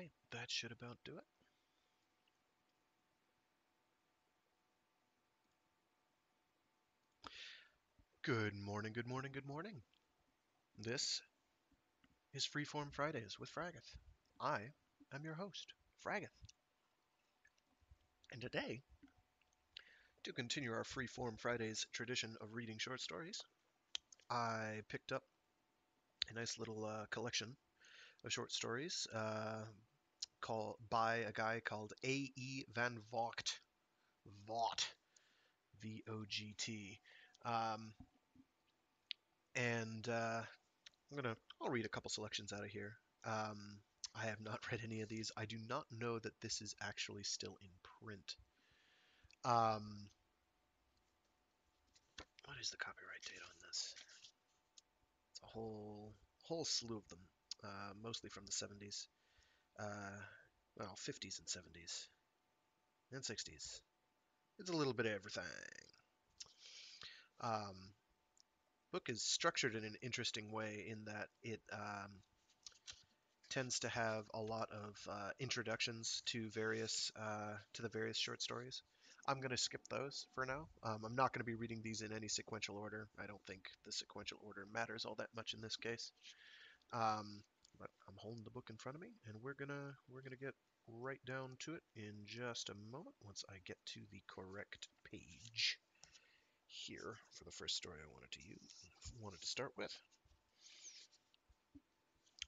right, that should about do it. Good morning, good morning, good morning. This is Freeform Fridays with Fragath. I am your host, Fragath. And today, to continue our Freeform Fridays tradition of reading short stories, I picked up a nice little collection of short stories by a guy called A.E. Van Vogt. Vogt. V-O-G-T. Um, and I'll read a couple selections out of here. Um, I have not read any of these. I do not know that this is actually still in print. Um, what is the copyright date on this? It's a whole slew of them, mostly from the 70s. Uh, well, 50s and 70s and 60s. It's a little bit of everything. Um, book is structured in an interesting way in that it tends to have a lot of introductions to the various short stories. I'm going to skip those for now. I'm not going to be reading these in any sequential order. I don't think the sequential order matters all that much in this case. Um, but I'm holding the book in front of me, and we're gonna get right down to it in just a moment once I get to the correct page here for the first story I wanted to start with,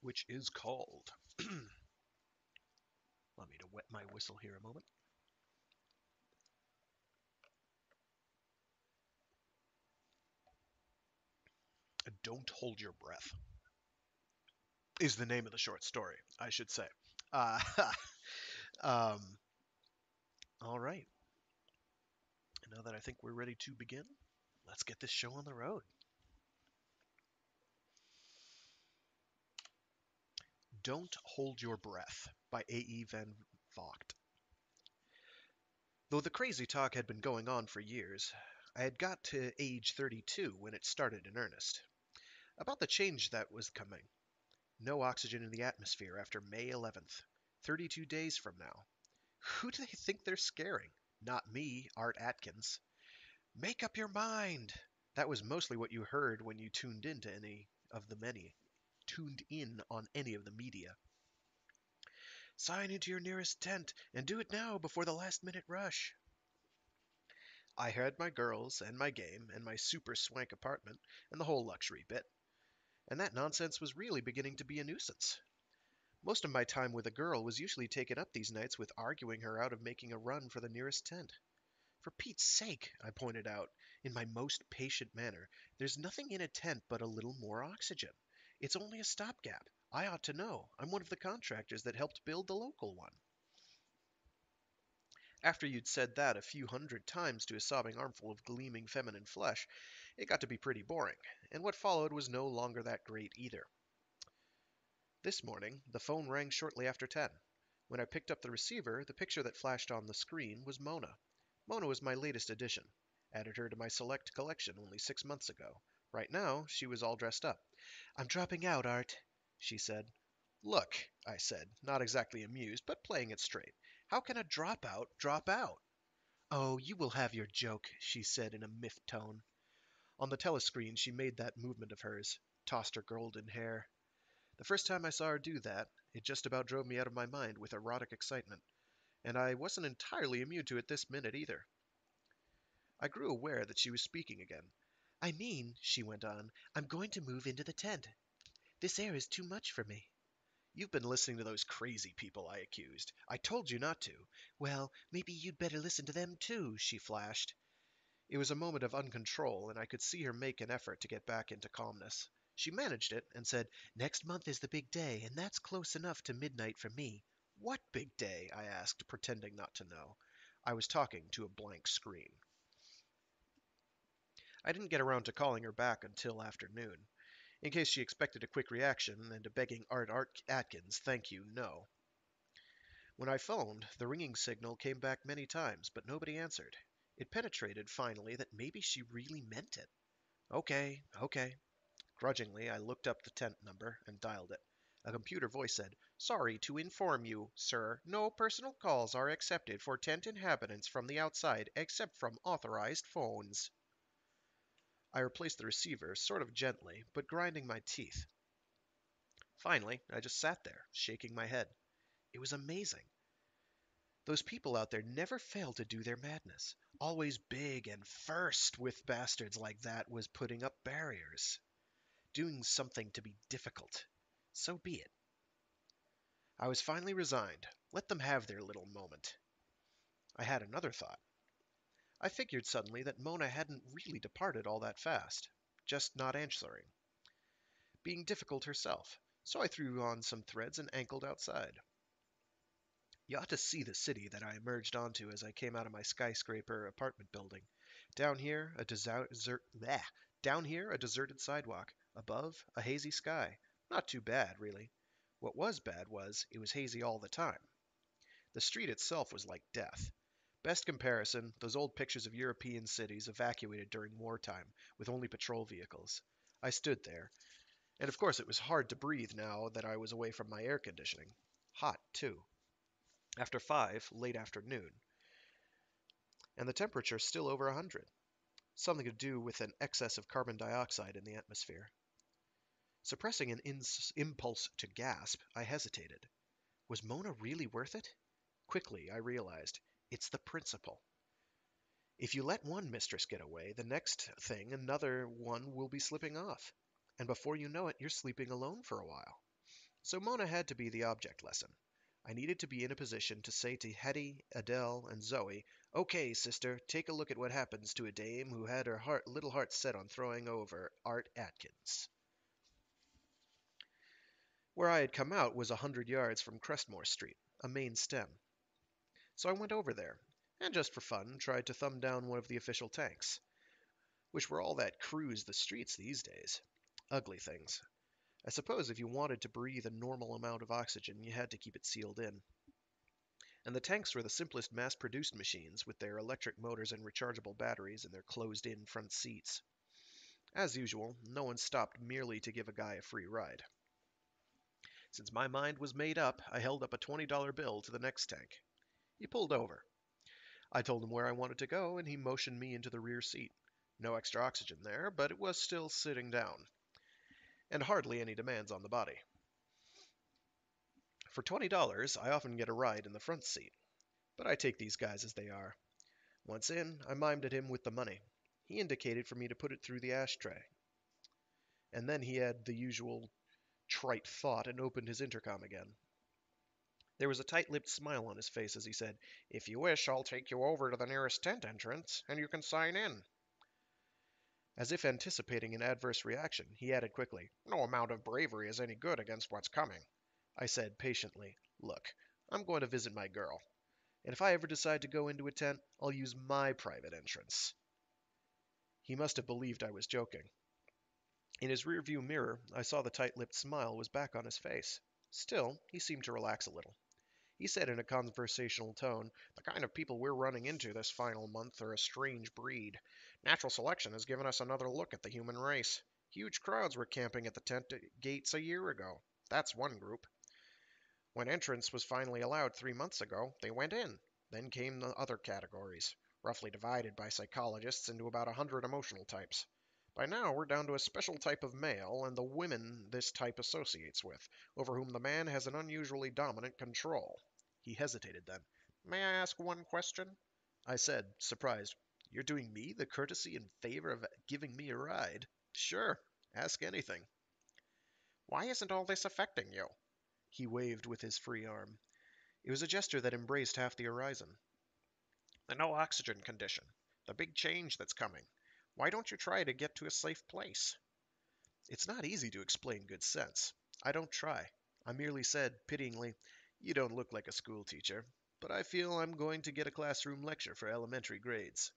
which is called. Allow me to wet my whistle here a moment. Don't Hold Your Breath is the name of the short story, I should say. Uh, um, all right. Now that I think we're ready to begin, let's get this show on the road. Don't Hold Your Breath by A.E. Van Vogt. Though the crazy talk had been going on for years, I had got to age 32 when it started in earnest. About the change that was coming. No oxygen in the atmosphere after May 11th, 32 days from now. Who do they think they're scaring? Not me, Art Atkins. Make up your mind! That was mostly what you heard when you tuned in on any of the media. Sign into your nearest tent, and do it now before the last minute rush. I had my girls, and my game, and my super swank apartment, and the whole luxury bit. And that nonsense was really beginning to be a nuisance. Most of my time with a girl was usually taken up these nights with arguing her out of making a run for the nearest tent. For Pete's sake, I pointed out, in my most patient manner, there's nothing in a tent but a little more oxygen. It's only a stopgap. I ought to know. I'm one of the contractors that helped build the local one. After you'd said that a few hundred times to a sobbing armful of gleaming feminine flesh, it got to be pretty boring, and what followed was no longer that great either. This morning, the phone rang shortly after 10. When I picked up the receiver, the picture that flashed on the screen was Mona. Mona was my latest addition. Added her to my select collection only 6 months ago. Right now, she was all dressed up. I'm dropping out, Art, she said. Look, I said, not exactly amused, but playing it straight. How can a dropout drop out? Oh, you will have your joke, she said in a miffed tone. On the telescreen, she made that movement of hers, tossed her golden hair. The first time I saw her do that, it just about drove me out of my mind with erotic excitement, and I wasn't entirely immune to it this minute either. I grew aware that she was speaking again. I mean, she went on, I'm going to move into the tent. This air is too much for me. You've been listening to those crazy people, I accused. I told you not to. Well, maybe you'd better listen to them too, she flashed. It was a moment of uncontrol, and I could see her make an effort to get back into calmness. She managed it and said, Next month is the big day, and that's close enough to midnight for me. What big day? I asked, pretending not to know. I was talking to a blank screen. I didn't get around to calling her back until afternoon, in case she expected a quick reaction and a begging Art Atkins, thank you, no. When I phoned, the ringing signal came back many times, but nobody answered. It penetrated, finally, that maybe she really meant it. Okay. Grudgingly, I looked up the tent number and dialed it. A computer voice said, Sorry to inform you, sir, no personal calls are accepted for tent inhabitants from the outside except from authorized phones. I replaced the receiver, sort of gently, but grinding my teeth. Finally, I just sat there, shaking my head. It was amazing. Those people out there never failed to do their madness. Always big and first with bastards like that was putting up barriers. Doing something to be difficult. So be it. I was finally resigned. Let them have their little moment. I had another thought. I figured suddenly that Mona hadn't really departed all that fast, just not answering, being difficult herself. So I threw on some threads and ankled outside. You ought to see the city that I emerged onto as I came out of my skyscraper apartment building. Down here, down here, a deserted sidewalk. Above, a hazy sky. Not too bad, really. What was bad was, it was hazy all the time. The street itself was like death. Best comparison, those old pictures of European cities evacuated during wartime, with only patrol vehicles. I stood there, and of course it was hard to breathe now that I was away from my air conditioning. Hot, too. After 5, late afternoon, and the temperature still over 100. Something to do with an excess of carbon dioxide in the atmosphere. Suppressing an impulse to gasp, I hesitated. Was Mona really worth it? Quickly, I realized. It's the principle. If you let one mistress get away, the next thing another one will be slipping off. And before you know it, you're sleeping alone for a while. So Mona had to be the object lesson. I needed to be in a position to say to Hetty, Adele, and Zoe, "Okay, sister, take a look at what happens to a dame who had her little heart set on throwing over Art Atkins." Where I had come out was 100 yards from Crestmore Street, a main stem. So I went over there, and just for fun, tried to thumb down one of the official tanks, which were all that cruise the streets these days. Ugly things. I suppose if you wanted to breathe a normal amount of oxygen, you had to keep it sealed in. And the tanks were the simplest mass-produced machines, with their electric motors and rechargeable batteries and their closed-in front seats. As usual, no one stopped merely to give a guy a free ride. Since my mind was made up, I held up a $20 bill to the next tank. He pulled over. I told him where I wanted to go, and he motioned me into the rear seat. No extra oxygen there, but it was still sitting down, and hardly any demands on the body. For $20, I often get a ride in the front seat, but I take these guys as they are. Once in, I mimed at him with the money. He indicated for me to put it through the ashtray. And then he had the usual trite thought and opened his intercom again. There was a tight-lipped smile on his face as he said, "If you wish, I'll take you over to the nearest tent entrance, and you can sign in." As if anticipating an adverse reaction, he added quickly, "No amount of bravery is any good against what's coming." I said patiently, "Look, I'm going to visit my girl, and if I ever decide to go into a tent, I'll use my private entrance." He must have believed I was joking. In his rearview mirror, I saw the tight-lipped smile was back on his face. Still, he seemed to relax a little. He said in a conversational tone, "The kind of people we're running into this final month are a strange breed. Natural selection has given us another look at the human race. Huge crowds were camping at the tent gates a year ago. That's one group. When entrance was finally allowed 3 months ago, they went in. Then came the other categories, roughly divided by psychologists into about 100 emotional types. By now, we're down to a special type of male and the women this type associates with, over whom the man has an unusually dominant control." He hesitated then. "May I ask one question?" I said, surprised. "You're doing me the courtesy and favor of giving me a ride?" "Sure. Ask anything." "Why isn't all this affecting you?" He waved with his free arm. It was a gesture that embraced half the horizon. "The no oxygen condition. The big change that's coming. Why don't you try to get to a safe place?" It's not easy to explain good sense. I don't try. I merely said, pityingly, "You don't look like a school teacher, but I feel I'm going to get a classroom lecture for elementary grades.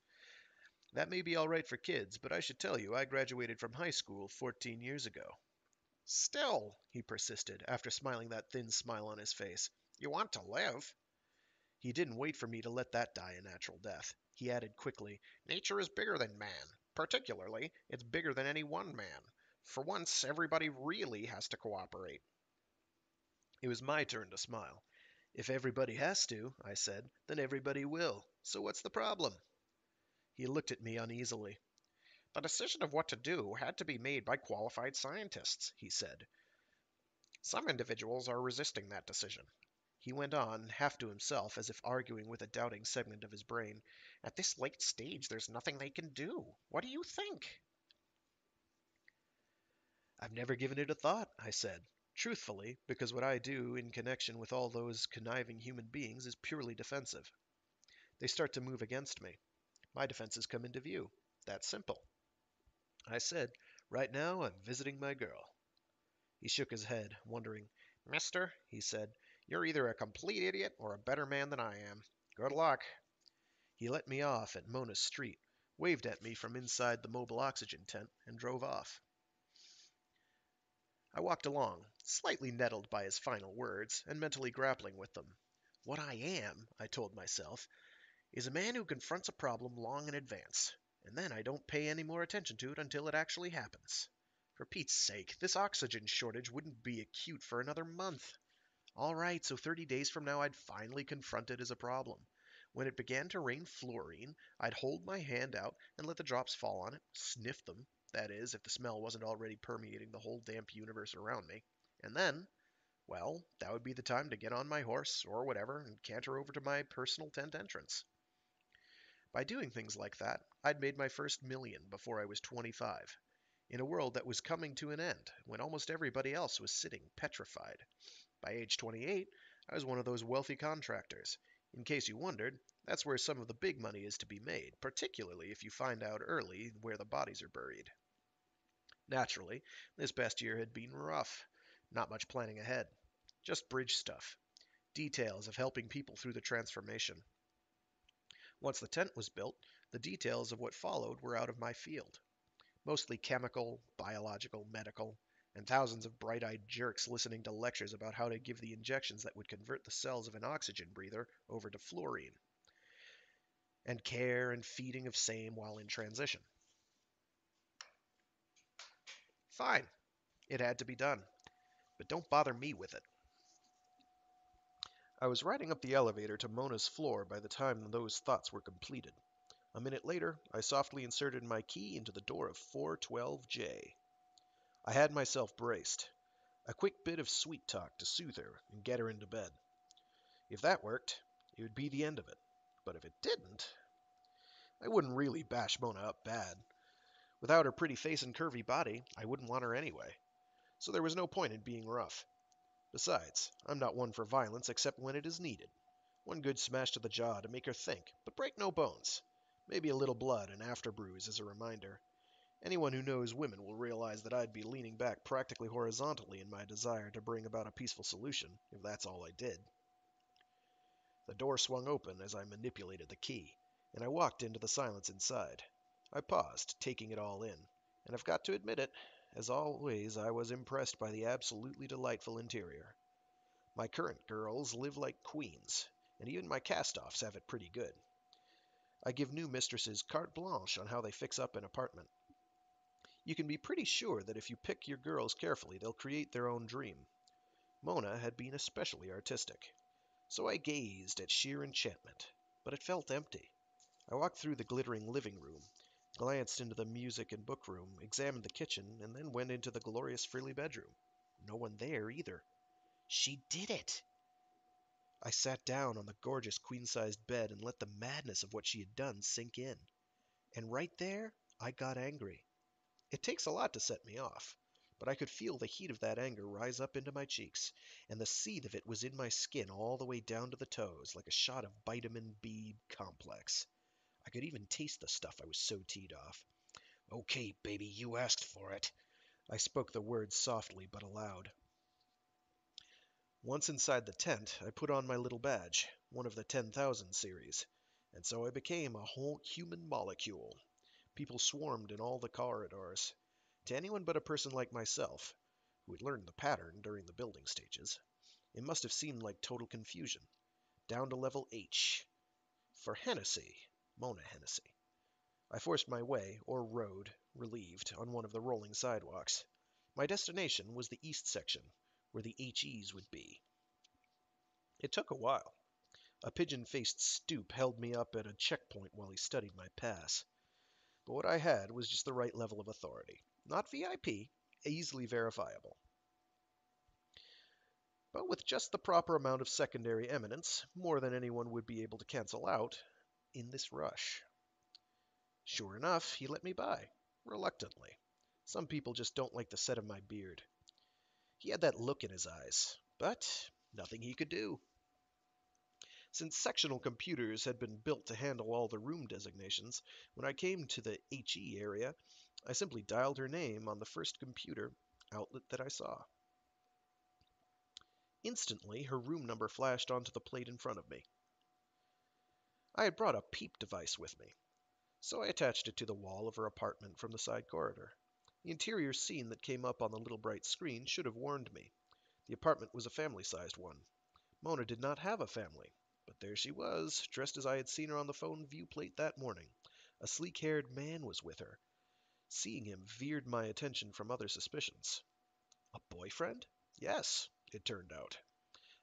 That may be all right for kids, but I should tell you I graduated from high school 14 years ago." "Still," he persisted, after smiling that thin smile on his face, "you want to live." He didn't wait for me to let that die a natural death. He added quickly, "Nature is bigger than man. Particularly, it's bigger than any one man. For once, everybody really has to cooperate." It was my turn to smile. If everybody has to, I said, then everybody will. So what's the problem? He looked at me uneasily. The decision of what to do had to be made by qualified scientists, he said. Some individuals are resisting that decision. He went on, half to himself, as if arguing with a doubting segment of his brain. At this late stage, there's nothing they can do. What do you think? I've never given it a thought, I said, truthfully, because what I do in connection with all those conniving human beings is purely defensive. They start to move against me. My defenses come into view. That's simple. I said, right now I'm visiting my girl. He shook his head, wondering. Mister, he said, you're either a complete idiot or a better man than I am. Good luck. He let me off at Mona's Street, waved at me from inside the mobile oxygen tent, and drove off. I walked along, slightly nettled by his final words, and mentally grappling with them. What I am, I told myself, is a man who confronts a problem long in advance, and then I don't pay any more attention to it until it actually happens. For Pete's sake, this oxygen shortage wouldn't be acute for another month. All right, so 30 days from now I'd finally confront it as a problem. When it began to rain fluorine, I'd hold my hand out and let the drops fall on it, sniff them, that is, if the smell wasn't already permeating the whole damp universe around me. And then, well, that would be the time to get on my horse, or whatever, and canter over to my personal tent entrance. By doing things like that, I'd made my first million before I was 25, in a world that was coming to an end, when almost everybody else was sitting petrified. By age 28, I was one of those wealthy contractors. In case you wondered, that's where some of the big money is to be made, particularly if you find out early where the bodies are buried. Naturally, this past year had been rough. Not much planning ahead. Just bridge stuff. Details of helping people through the transformation. Once the tent was built, the details of what followed were out of my field. Mostly chemical, biological, medical, and thousands of bright-eyed jerks listening to lectures about how to give the injections that would convert the cells of an oxygen breather over to fluorine, and care and feeding of same while in transition. Fine, it had to be done, but don't bother me with it. I was riding up the elevator to Mona's floor by the time those thoughts were completed. A minute later, I softly inserted my key into the door of 412J. I had myself braced. A quick bit of sweet talk to soothe her and get her into bed. If that worked, it would be the end of it. But if it didn't, I wouldn't really bash Mona up bad. Without her pretty face and curvy body, I wouldn't want her anyway. So there was no point in being rough. Besides, I'm not one for violence except when it is needed. One good smash to the jaw to make her think, but break no bones. Maybe a little blood and after bruise as a reminder. Anyone who knows women will realize that I'd be leaning back practically horizontally in my desire to bring about a peaceful solution, if that's all I did. The door swung open as I manipulated the key, and I walked into the silence inside. I paused, taking it all in, and I've got to admit it, as always I was impressed by the absolutely delightful interior. My current girls live like queens, and even my cast-offs have it pretty good. I give new mistresses carte blanche on how they fix up an apartment. You can be pretty sure that if you pick your girls carefully, they'll create their own dream. Mona had been especially artistic. So I gazed at sheer enchantment, but it felt empty. I walked through the glittering living room, glanced into the music and book room, examined the kitchen, and then went into the glorious frilly bedroom. No one there either. She did it! I sat down on the gorgeous queen-sized bed and let the madness of what she had done sink in. And right there, I got angry. It takes a lot to set me off, but I could feel the heat of that anger rise up into my cheeks, and the seethe of it was in my skin all the way down to the toes, like a shot of vitamin B complex. I could even taste the stuff, I was so teed off. Okay, baby, you asked for it. I spoke the words softly but aloud. Once inside the tent, I put on my little badge, one of the 10,000 series, and so I became a whole human molecule. People swarmed in all the corridors. To anyone but a person like myself, who had learned the pattern during the building stages, it must have seemed like total confusion. Down to level H. For Hennessy, Mona Hennessy. I forced my way, or rode, relieved, on one of the rolling sidewalks. My destination was the east section, where the HEs would be. It took a while. A pigeon-faced stoop held me up at a checkpoint while he studied my pass. But what I had was just the right level of authority. Not VIP, easily verifiable. But with just the proper amount of secondary eminence, more than anyone would be able to cancel out in this rush. Sure enough, he let me by, reluctantly. Some people just don't like the set of my beard. He had that look in his eyes, but nothing he could do. Since sectional computers had been built to handle all the room designations, when I came to the HE area, I simply dialed her name on the first computer outlet that I saw. Instantly, her room number flashed onto the plate in front of me. I had brought a PEEP device with me, so I attached it to the wall of her apartment from the side corridor. The interior scene that came up on the little bright screen should have warned me. The apartment was a family-sized one. Mona did not have a family, but there she was, dressed as I had seen her on the phone viewplate that morning. A sleek-haired man was with her. Seeing him veered my attention from other suspicions. A boyfriend? Yes, it turned out.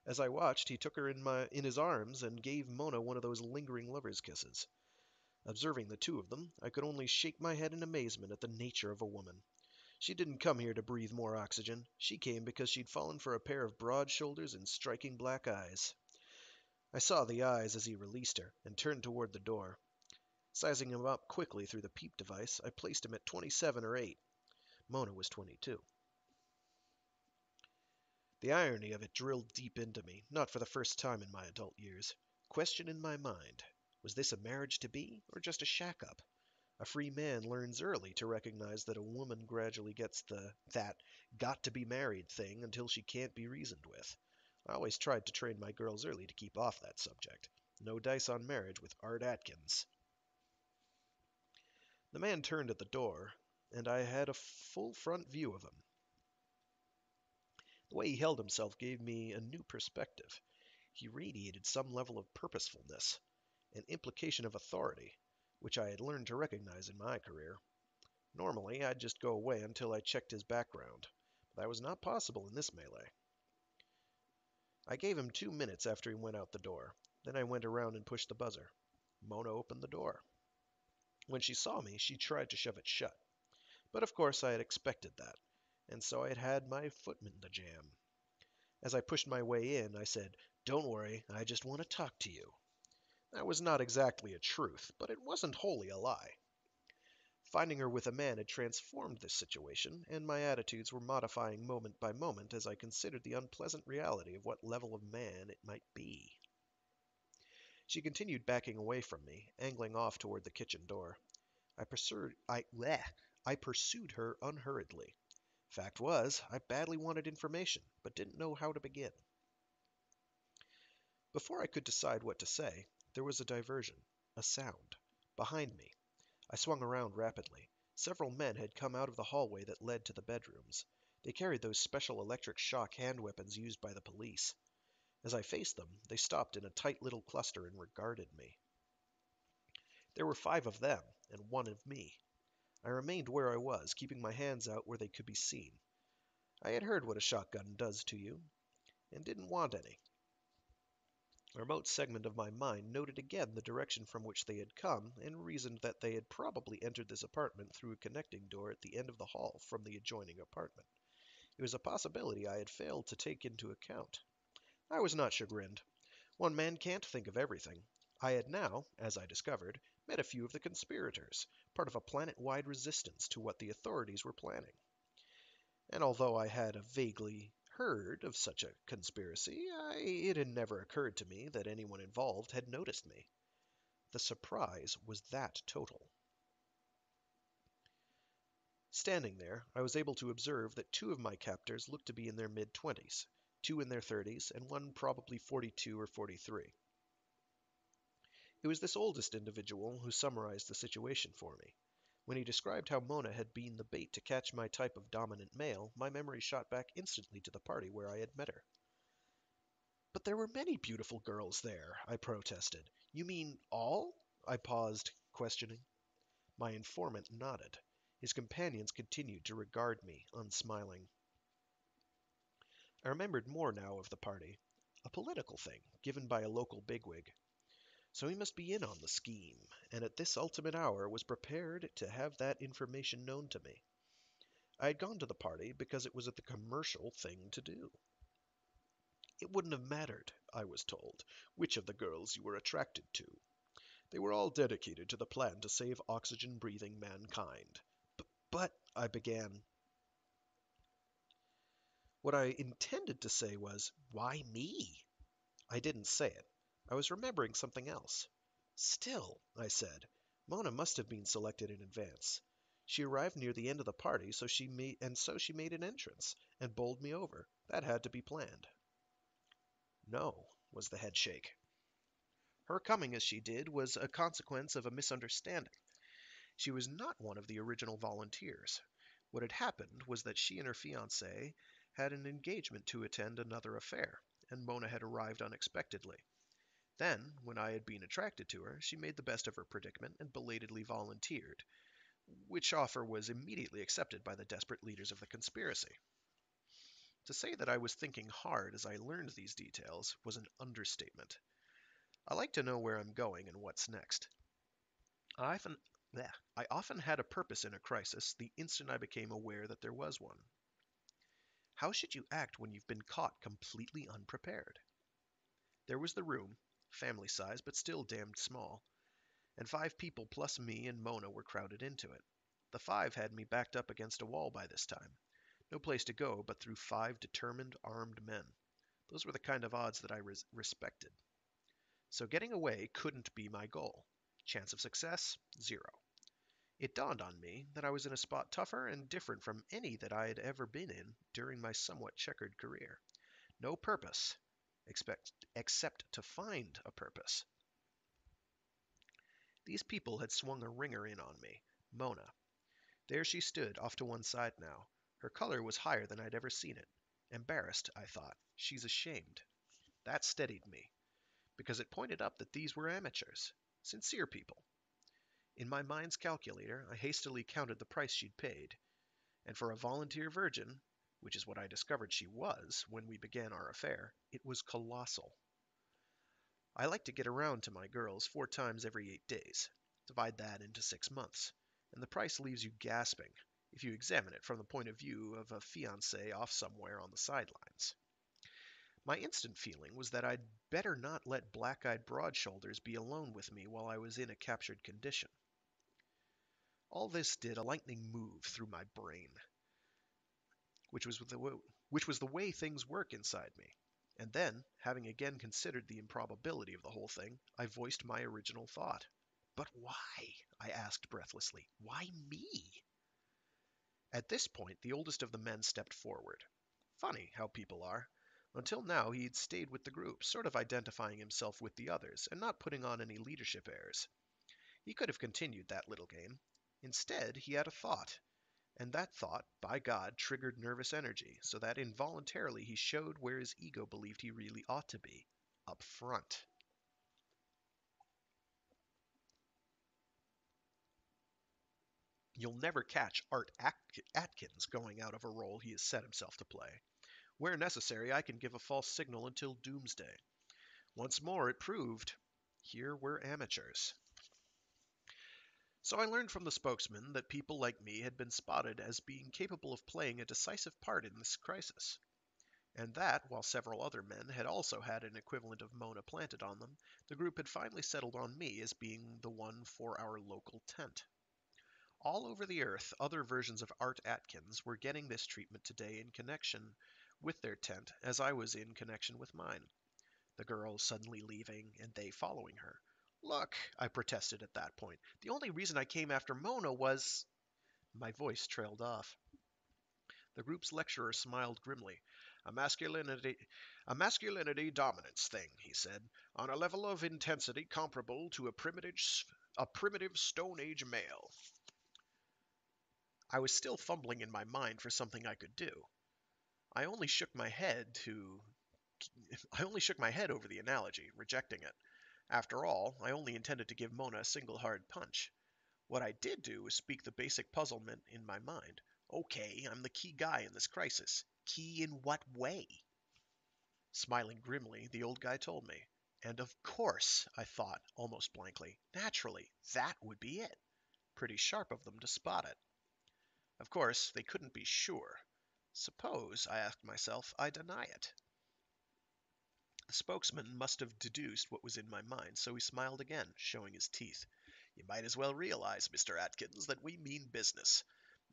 As I watched, he took her in his arms and gave Mona one of those lingering lover's kisses. Observing the two of them, I could only shake my head in amazement at the nature of a woman. She didn't come here to breathe more oxygen. She came because she'd fallen for a pair of broad shoulders and striking black eyes. I saw the eyes as he released her and turned toward the door. Sizing him up quickly through the PEEP device, I placed him at 27 or 8. Mona was 22. The irony of it drilled deep into me, not for the first time in my adult years. Question in my mind: was this a marriage to be, or just a shack-up? A free man learns early to recognize that a woman gradually gets that got-to-be-married thing until she can't be reasoned with. I always tried to train my girls early to keep off that subject. No dice on marriage with Art Atkins. The man turned at the door, and I had a full front view of him. The way he held himself gave me a new perspective. He radiated some level of purposefulness, an implication of authority, which I had learned to recognize in my career. Normally, I'd just go away until I checked his background, but that was not possible in this melee. I gave him 2 minutes after he went out the door. Then I went around and pushed the buzzer. Mona opened the door. When she saw me, she tried to shove it shut. But of course I had expected that, and so I had had my foot in the jam. As I pushed my way in, I said, "Don't worry, I just want to talk to you." That was not exactly a truth, but it wasn't wholly a lie. Finding her with a man had transformed this situation, and my attitudes were modifying moment by moment as I considered the unpleasant reality of what level of man it might be. She continued backing away from me, angling off toward the kitchen door. I pursued her unhurriedly. Fact was, I badly wanted information, but didn't know how to begin. Before I could decide what to say, there was a diversion, a sound, behind me. I swung around rapidly. Several men had come out of the hallway that led to the bedrooms. They carried those special electric shock hand weapons used by the police. As I faced them, they stopped in a tight little cluster and regarded me. There were 5 of them, and 1 of me. I remained where I was, keeping my hands out where they could be seen. I had heard what a shotgun does to you, and didn't want any. A remote segment of my mind noted again the direction from which they had come, and reasoned that they had probably entered this apartment through a connecting door at the end of the hall from the adjoining apartment. It was a possibility I had failed to take into account. I was not chagrined. One man can't think of everything. I had now, as I discovered, met a few of the conspirators, part of a planet-wide resistance to what the authorities were planning. And although I had vaguely heard of such a conspiracy, it had never occurred to me that anyone involved had noticed me. The surprise was that total. Standing there, I was able to observe that 2 of my captors looked to be in their mid-20s, 2 in their 30s, and 1 probably 42 or 43. It was this oldest individual who summarized the situation for me. When he described how Mona had been the bait to catch my type of dominant male, my memory shot back instantly to the party where I had met her. "But there were many beautiful girls there," I protested. "You mean all?" I paused, questioning. My informant nodded. His companions continued to regard me, unsmiling. I remembered more now of the party. a political thing given by a local bigwig. So he must be in on the scheme, and at this ultimate hour was prepared to have that information known to me. I had gone to the party because it was the commercial thing to do. It wouldn't have mattered, I was told, which of the girls you were attracted to. They were all dedicated to the plan to save oxygen-breathing mankind. But, I began. What I intended to say was, why me? I didn't say it. I was remembering something else. Still, I said, Mona must have been selected in advance. She arrived near the end of the party, so she made an entrance and bowled me over. That had to be planned. No, was the headshake. Her coming as she did was a consequence of a misunderstanding. She was not one of the original volunteers. What had happened was that she and her fiancé had an engagement to attend another affair, and Mona had arrived unexpectedly. Then, when I had been attracted to her, she made the best of her predicament and belatedly volunteered, which offer was immediately accepted by the desperate leaders of the conspiracy. To say that I was thinking hard as I learned these details was an understatement. I like to know where I'm going and what's next. I often, I often had a purpose in a crisis the instant I became aware that there was one. How should you act when you've been caught completely unprepared? There was the room, family size but still damned small, and 5 people plus me and Mona were crowded into it. The 5 had me backed up against a wall by this time. No place to go but through 5 determined, armed men. Those were the kind of odds that I respected. So getting away couldn't be my goal. Chance of success, 0. It dawned on me that I was in a spot tougher and different from any that I had ever been in during my somewhat checkered career. No purpose, except to find a purpose. These people had swung a ringer in on me, Mona. There she stood, off to one side now. Her color was higher than I'd ever seen it. Embarrassed, I thought. She's ashamed. That steadied me, because it pointed up that these were amateurs. Sincere people. In my mind's calculator, I hastily counted the price she'd paid, and for a volunteer virgin, which is what I discovered she was when we began our affair, it was colossal. I like to get around to my girls 4 times every 8 days. Divide that into 6 months, and the price leaves you gasping, if you examine it from the point of view of a fiancé off somewhere on the sidelines. My instant feeling was that I'd better not let black-eyed broad-shoulders be alone with me while I was in a captured condition. All this did a lightning move through my brain, which was the way things work inside me. And then, having again considered the improbability of the whole thing, I voiced my original thought. But why? I asked breathlessly. Why me? At this point, the oldest of the men stepped forward. Funny how people are. Until now, he'd stayed with the group, sort of identifying himself with the others, and not putting on any leadership airs. He could have continued that little game. Instead, he had a thought, and that thought, by God, triggered nervous energy, so that involuntarily he showed where his ego believed he really ought to be, up front. You'll never catch Art Atkins going out of a role he has set himself to play. Where necessary, I can give a false signal until doomsday. Once more, it proved, here were amateurs. So I learned from the spokesman that people like me had been spotted as being capable of playing a decisive part in this crisis, and that, while several other men had also had an equivalent of Mona planted on them, the group had finally settled on me as being the one for our local tent. All over the earth, other versions of Art Atkins were getting this treatment today in connection with their tent, as I was in connection with mine. The girl suddenly leaving, and they following her. Look, I protested at that point. The only reason I came after Mona was... My voice trailed off. The group's lecturer smiled grimly. A masculinity dominance thing, he said, on a level of intensity comparable to a primitive Stone Age male. I was still fumbling in my mind for something I could do. I only shook my head over the analogy, rejecting it. After all, I only intended to give Mona a single hard punch. What I did do was speak the basic puzzlement in my mind. Okay, I'm the key guy in this crisis. Key in what way? Smiling grimly, the old guy told me. And of course, I thought, almost blankly. Naturally, that would be it. Pretty sharp of them to spot it. Of course, they couldn't be sure. Suppose, I asked myself, I deny it. The spokesman must have deduced what was in my mind, so he smiled again, showing his teeth. You might as well realize, Mr. Atkins, that we mean business.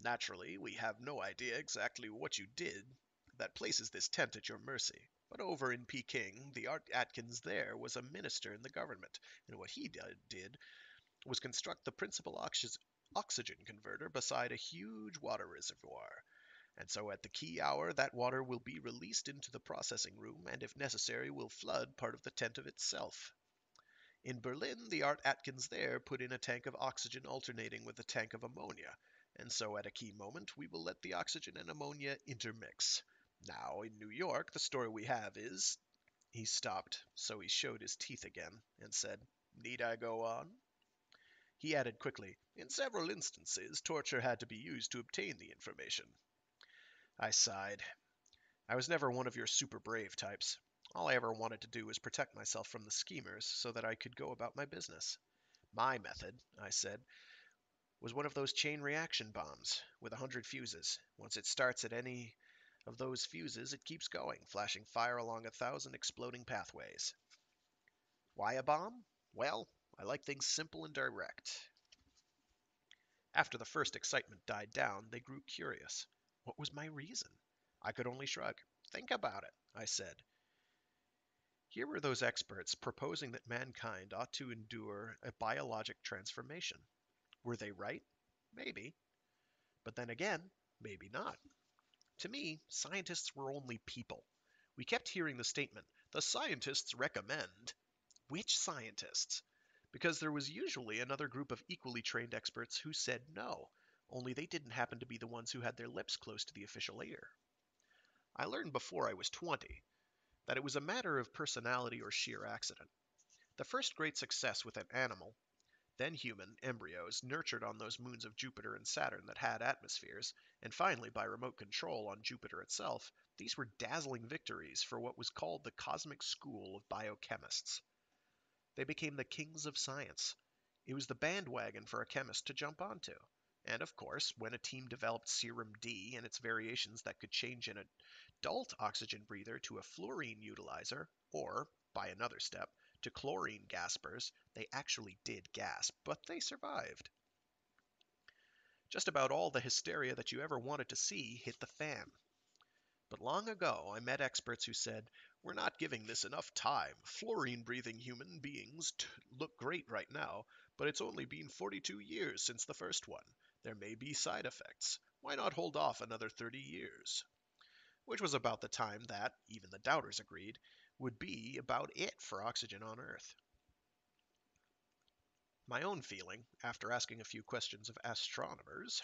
Naturally, we have no idea exactly what you did that places this tent at your mercy. But over in Peking, the Art Atkins there was a minister in the government, and what he did was construct the principal oxygen converter beside a huge water reservoir. And so at the key hour, that water will be released into the processing room, and if necessary, will flood part of the tent of itself. In Berlin, the Art Atkins there put in a tank of oxygen alternating with a tank of ammonia, and so at a key moment, we will let the oxygen and ammonia intermix. Now, in New York, the story we have is. He stopped, so he showed his teeth again, and said, Need I go on? He added quickly, In several instances, torture had to be used to obtain the information. I sighed. I was never one of your super brave types. All I ever wanted to do was protect myself from the schemers so that I could go about my business. My method, I said, was one of those chain reaction bombs with 100 fuses. Once it starts at any of those fuses, it keeps going, flashing fire along 1,000 exploding pathways. Why a bomb? Well, I like things simple and direct. After the first excitement died down, they grew curious. What was my reason? I could only shrug. Think about it, I said. Here were those experts proposing that mankind ought to endure a biologic transformation. Were they right? Maybe. But then again, maybe not. To me, scientists were only people. We kept hearing the statement, the scientists recommend. Which scientists? Because there was usually another group of equally trained experts who said no, only they didn't happen to be the ones who had their lips close to the official ear. I learned before I was 20 that it was a matter of personality or sheer accident. The first great success with an animal, then human, embryos nurtured on those moons of Jupiter and Saturn that had atmospheres, and finally by remote control on Jupiter itself, these were dazzling victories for what was called the cosmic school of biochemists. They became the kings of science. It was the bandwagon for a chemist to jump onto. And of course, when a team developed serum D and its variations that could change an adult oxygen breather to a fluorine utilizer, or, by another step, to chlorine gaspers, they actually did gasp, but they survived. Just about all the hysteria that you ever wanted to see hit the fan. But long ago, I met experts who said, We're not giving this enough time. Fluorine-breathing human beings look great right now, but it's only been 42 years since the first one. There may be side effects. Why not hold off another 30 years? Which was about the time that, even the doubters agreed, would be about it for oxygen on Earth. My own feeling, after asking a few questions of astronomers,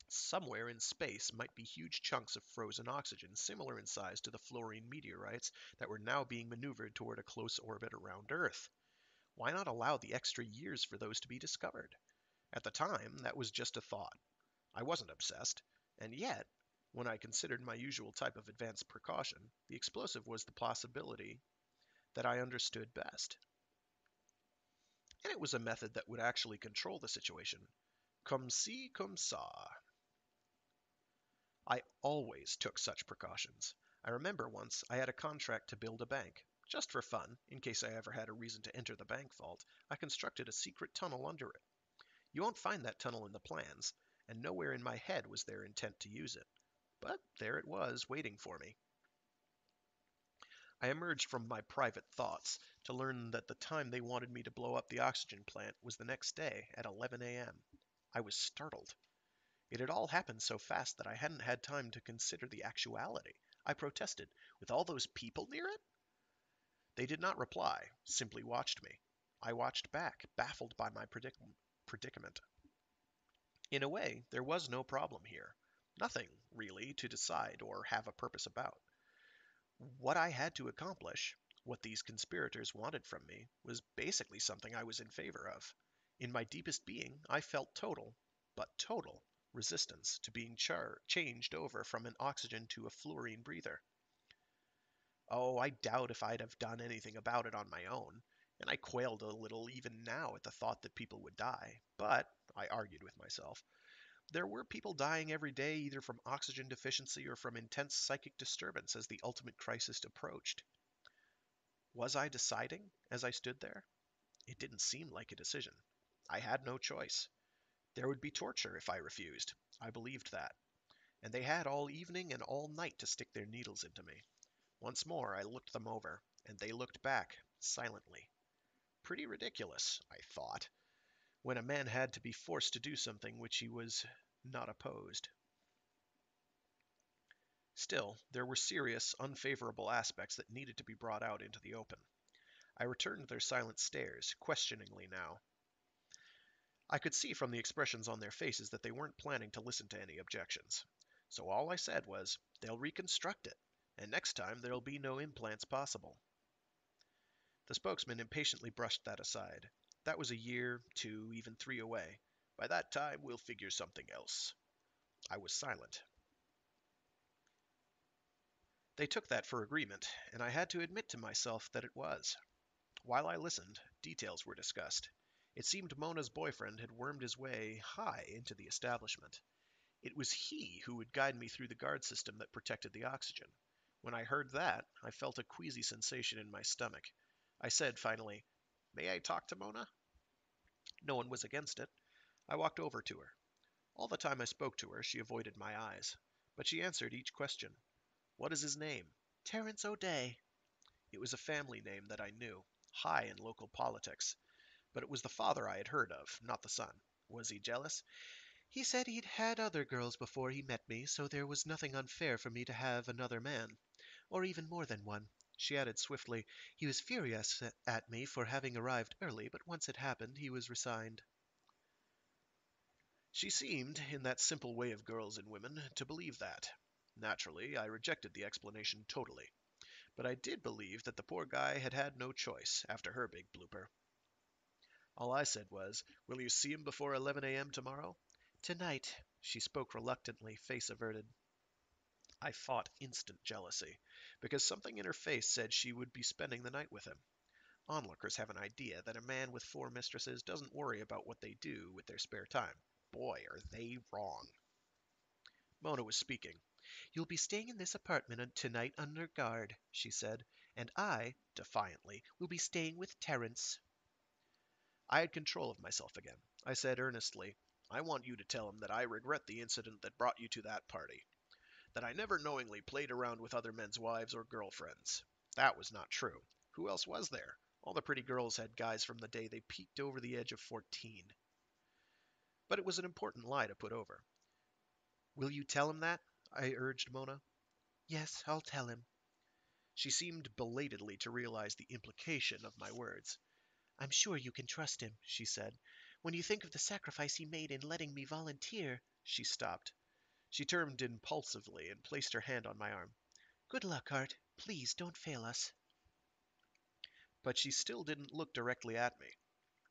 somewhere in space might be huge chunks of frozen oxygen similar in size to the fluorine meteorites that were now being maneuvered toward a close orbit around Earth. Why not allow the extra years for those to be discovered? At the time, that was just a thought. I wasn't obsessed, and yet, when I considered my usual type of advanced precaution, the explosive was the possibility that I understood best. And it was a method that would actually control the situation. Comme ci, comme ça. I always took such precautions. I remember once I had a contract to build a bank. Just for fun, in case I ever had a reason to enter the bank vault, I constructed a secret tunnel under it. You won't find that tunnel in the plans, and nowhere in my head was there intent to use it. But there it was, waiting for me. I emerged from my private thoughts to learn that the time they wanted me to blow up the oxygen plant was the next day at 11 a.m. I was startled. It had all happened so fast that I hadn't had time to consider the actuality. I protested, with all those people near it? They did not reply, simply watched me. I watched back, baffled by my predicament. In a way, there was no problem here. Nothing, really, to decide or have a purpose about. What I had to accomplish, what these conspirators wanted from me, was basically something I was in favor of. In my deepest being, I felt total, but total, resistance to being changed over from an oxygen to a fluorine breather. Oh, I doubt if I'd have done anything about it on my own, and I quailed a little even now at the thought that people would die. But, I argued with myself, there were people dying every day either from oxygen deficiency or from intense psychic disturbance as the ultimate crisis approached. Was I deciding as I stood there? It didn't seem like a decision. I had no choice. There would be torture if I refused. I believed that. And they had all evening and all night to stick their needles into me. Once more I looked them over, and they looked back, silently. Pretty ridiculous, I thought, when a man had to be forced to do something which he was not opposed. Still, there were serious, unfavorable aspects that needed to be brought out into the open. I returned their silent stares, questioningly now. I could see from the expressions on their faces that they weren't planning to listen to any objections. So all I said was, they'll reconstruct it, and next time there'll be no implants possible. The spokesman impatiently brushed that aside. That was a year, 2, even 3 away. By that time, we'll figure something else. I was silent. They took that for agreement, and I had to admit to myself that it was. While I listened, details were discussed. It seemed Mona's boyfriend had wormed his way high into the establishment. It was he who would guide me through the guard system that protected the oxygen. When I heard that, I felt a queasy sensation in my stomach. I said finally, "May I talk to Mona?" No one was against it. I walked over to her. All the time I spoke to her, she avoided my eyes. But she answered each question. "What is his name?" "Terence O'Day." It was a family name that I knew, high in local politics. But it was the father I had heard of, not the son. Was he jealous? "He said he'd had other girls before he met me, so there was nothing unfair for me to have another man. Or even more than one." She added swiftly, "He was furious at me for having arrived early, but once it happened, he was resigned." She seemed, in that simple way of girls and women, to believe that. Naturally, I rejected the explanation totally. But I did believe that the poor guy had had no choice, after her big blooper. All I said was, "Will you see him before 11 a.m. tomorrow?" "Tonight." She spoke reluctantly, face averted. I fought instant jealousy, because something in her face said she would be spending the night with him. Onlookers have an idea that a man with 4 mistresses doesn't worry about what they do with their spare time. Boy, are they wrong. Mona was speaking. "You'll be staying in this apartment tonight under guard," she said, "and I," defiantly, "will be staying with Terence." I had control of myself again. I said earnestly, "I want you to tell him that I regret the incident that brought you to that party. That I never knowingly played around with other men's wives or girlfriends. That was not true. Who else was there? All the pretty girls had guys from the day they peeked over the age of 14. But it was an important lie to put over. "Will you tell him that?" I urged Mona. "Yes, I'll tell him." She seemed belatedly to realize the implication of my words. "I'm sure you can trust him," she said. "When you think of the sacrifice he made in letting me volunteer—" She stopped. She turned impulsively and placed her hand on my arm. "Good luck, Art. Please don't fail us." But she still didn't look directly at me.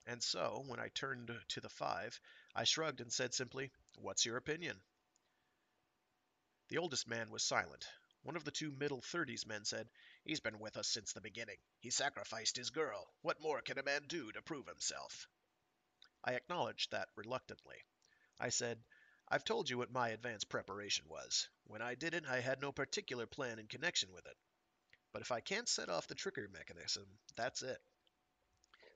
And so, when I turned to the 5, I shrugged and said simply, "What's your opinion?" The oldest man was silent. One of the 2 middle-30s men said, "He's been with us since the beginning. He sacrificed his girl. What more can a man do to prove himself?" I acknowledged that reluctantly. I said, "I've told you what my advance preparation was. When I did it, I had no particular plan in connection with it. But if I can't set off the trigger mechanism, that's it.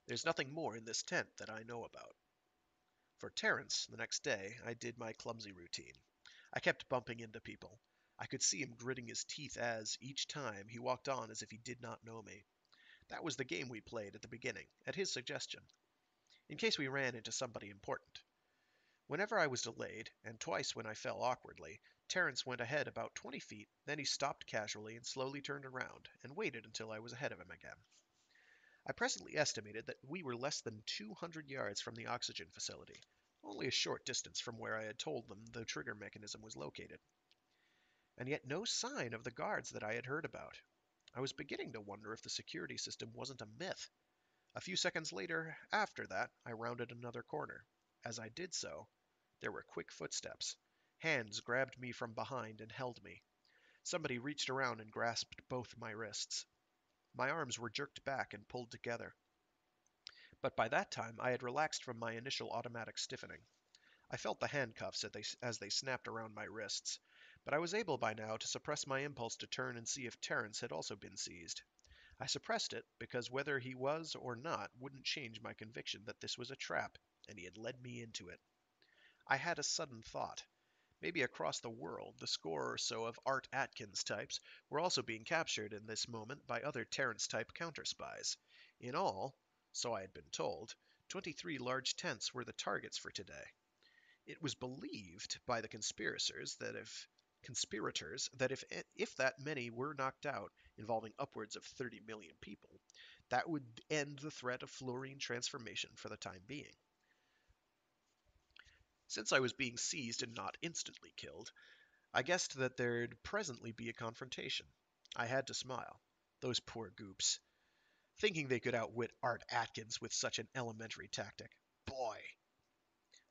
There's nothing more in this tent that I know about." For Terence, the next day, I did my clumsy routine. I kept bumping into people. I could see him gritting his teeth as, each time, he walked on as if he did not know me. That was the game we played at the beginning, at his suggestion, in case we ran into somebody important. Whenever I was delayed, and twice when I fell awkwardly, Terence went ahead about 20 feet, then he stopped casually and slowly turned around, and waited until I was ahead of him again. I presently estimated that we were less than 200 yards from the oxygen facility, only a short distance from where I had told them the trigger mechanism was located. And yet no sign of the guards that I had heard about. I was beginning to wonder if the security system wasn't a myth. A few seconds later, after that, I rounded another corner. As I did so, there were quick footsteps. Hands grabbed me from behind and held me. Somebody reached around and grasped both my wrists. My arms were jerked back and pulled together. But by that time I had relaxed from my initial automatic stiffening. I felt the handcuffs as they snapped around my wrists, but I was able by now to suppress my impulse to turn and see if Terence had also been seized. I suppressed it because whether he was or not wouldn't change my conviction that this was a trap, and he had led me into it. I had a sudden thought. Maybe across the world, the score or so of Art Atkins types were also being captured in this moment by other Terence type counter-spies. In all, so I had been told, 23 large tents were the targets for today. It was believed by the conspirators that if that many were knocked out, involving upwards of 30 million people, that would end the threat of fluorine transformation for the time being. Since I was being seized and not instantly killed, I guessed that there'd presently be a confrontation. I had to smile. Those poor goops. Thinking they could outwit Art Atkins with such an elementary tactic. Boy!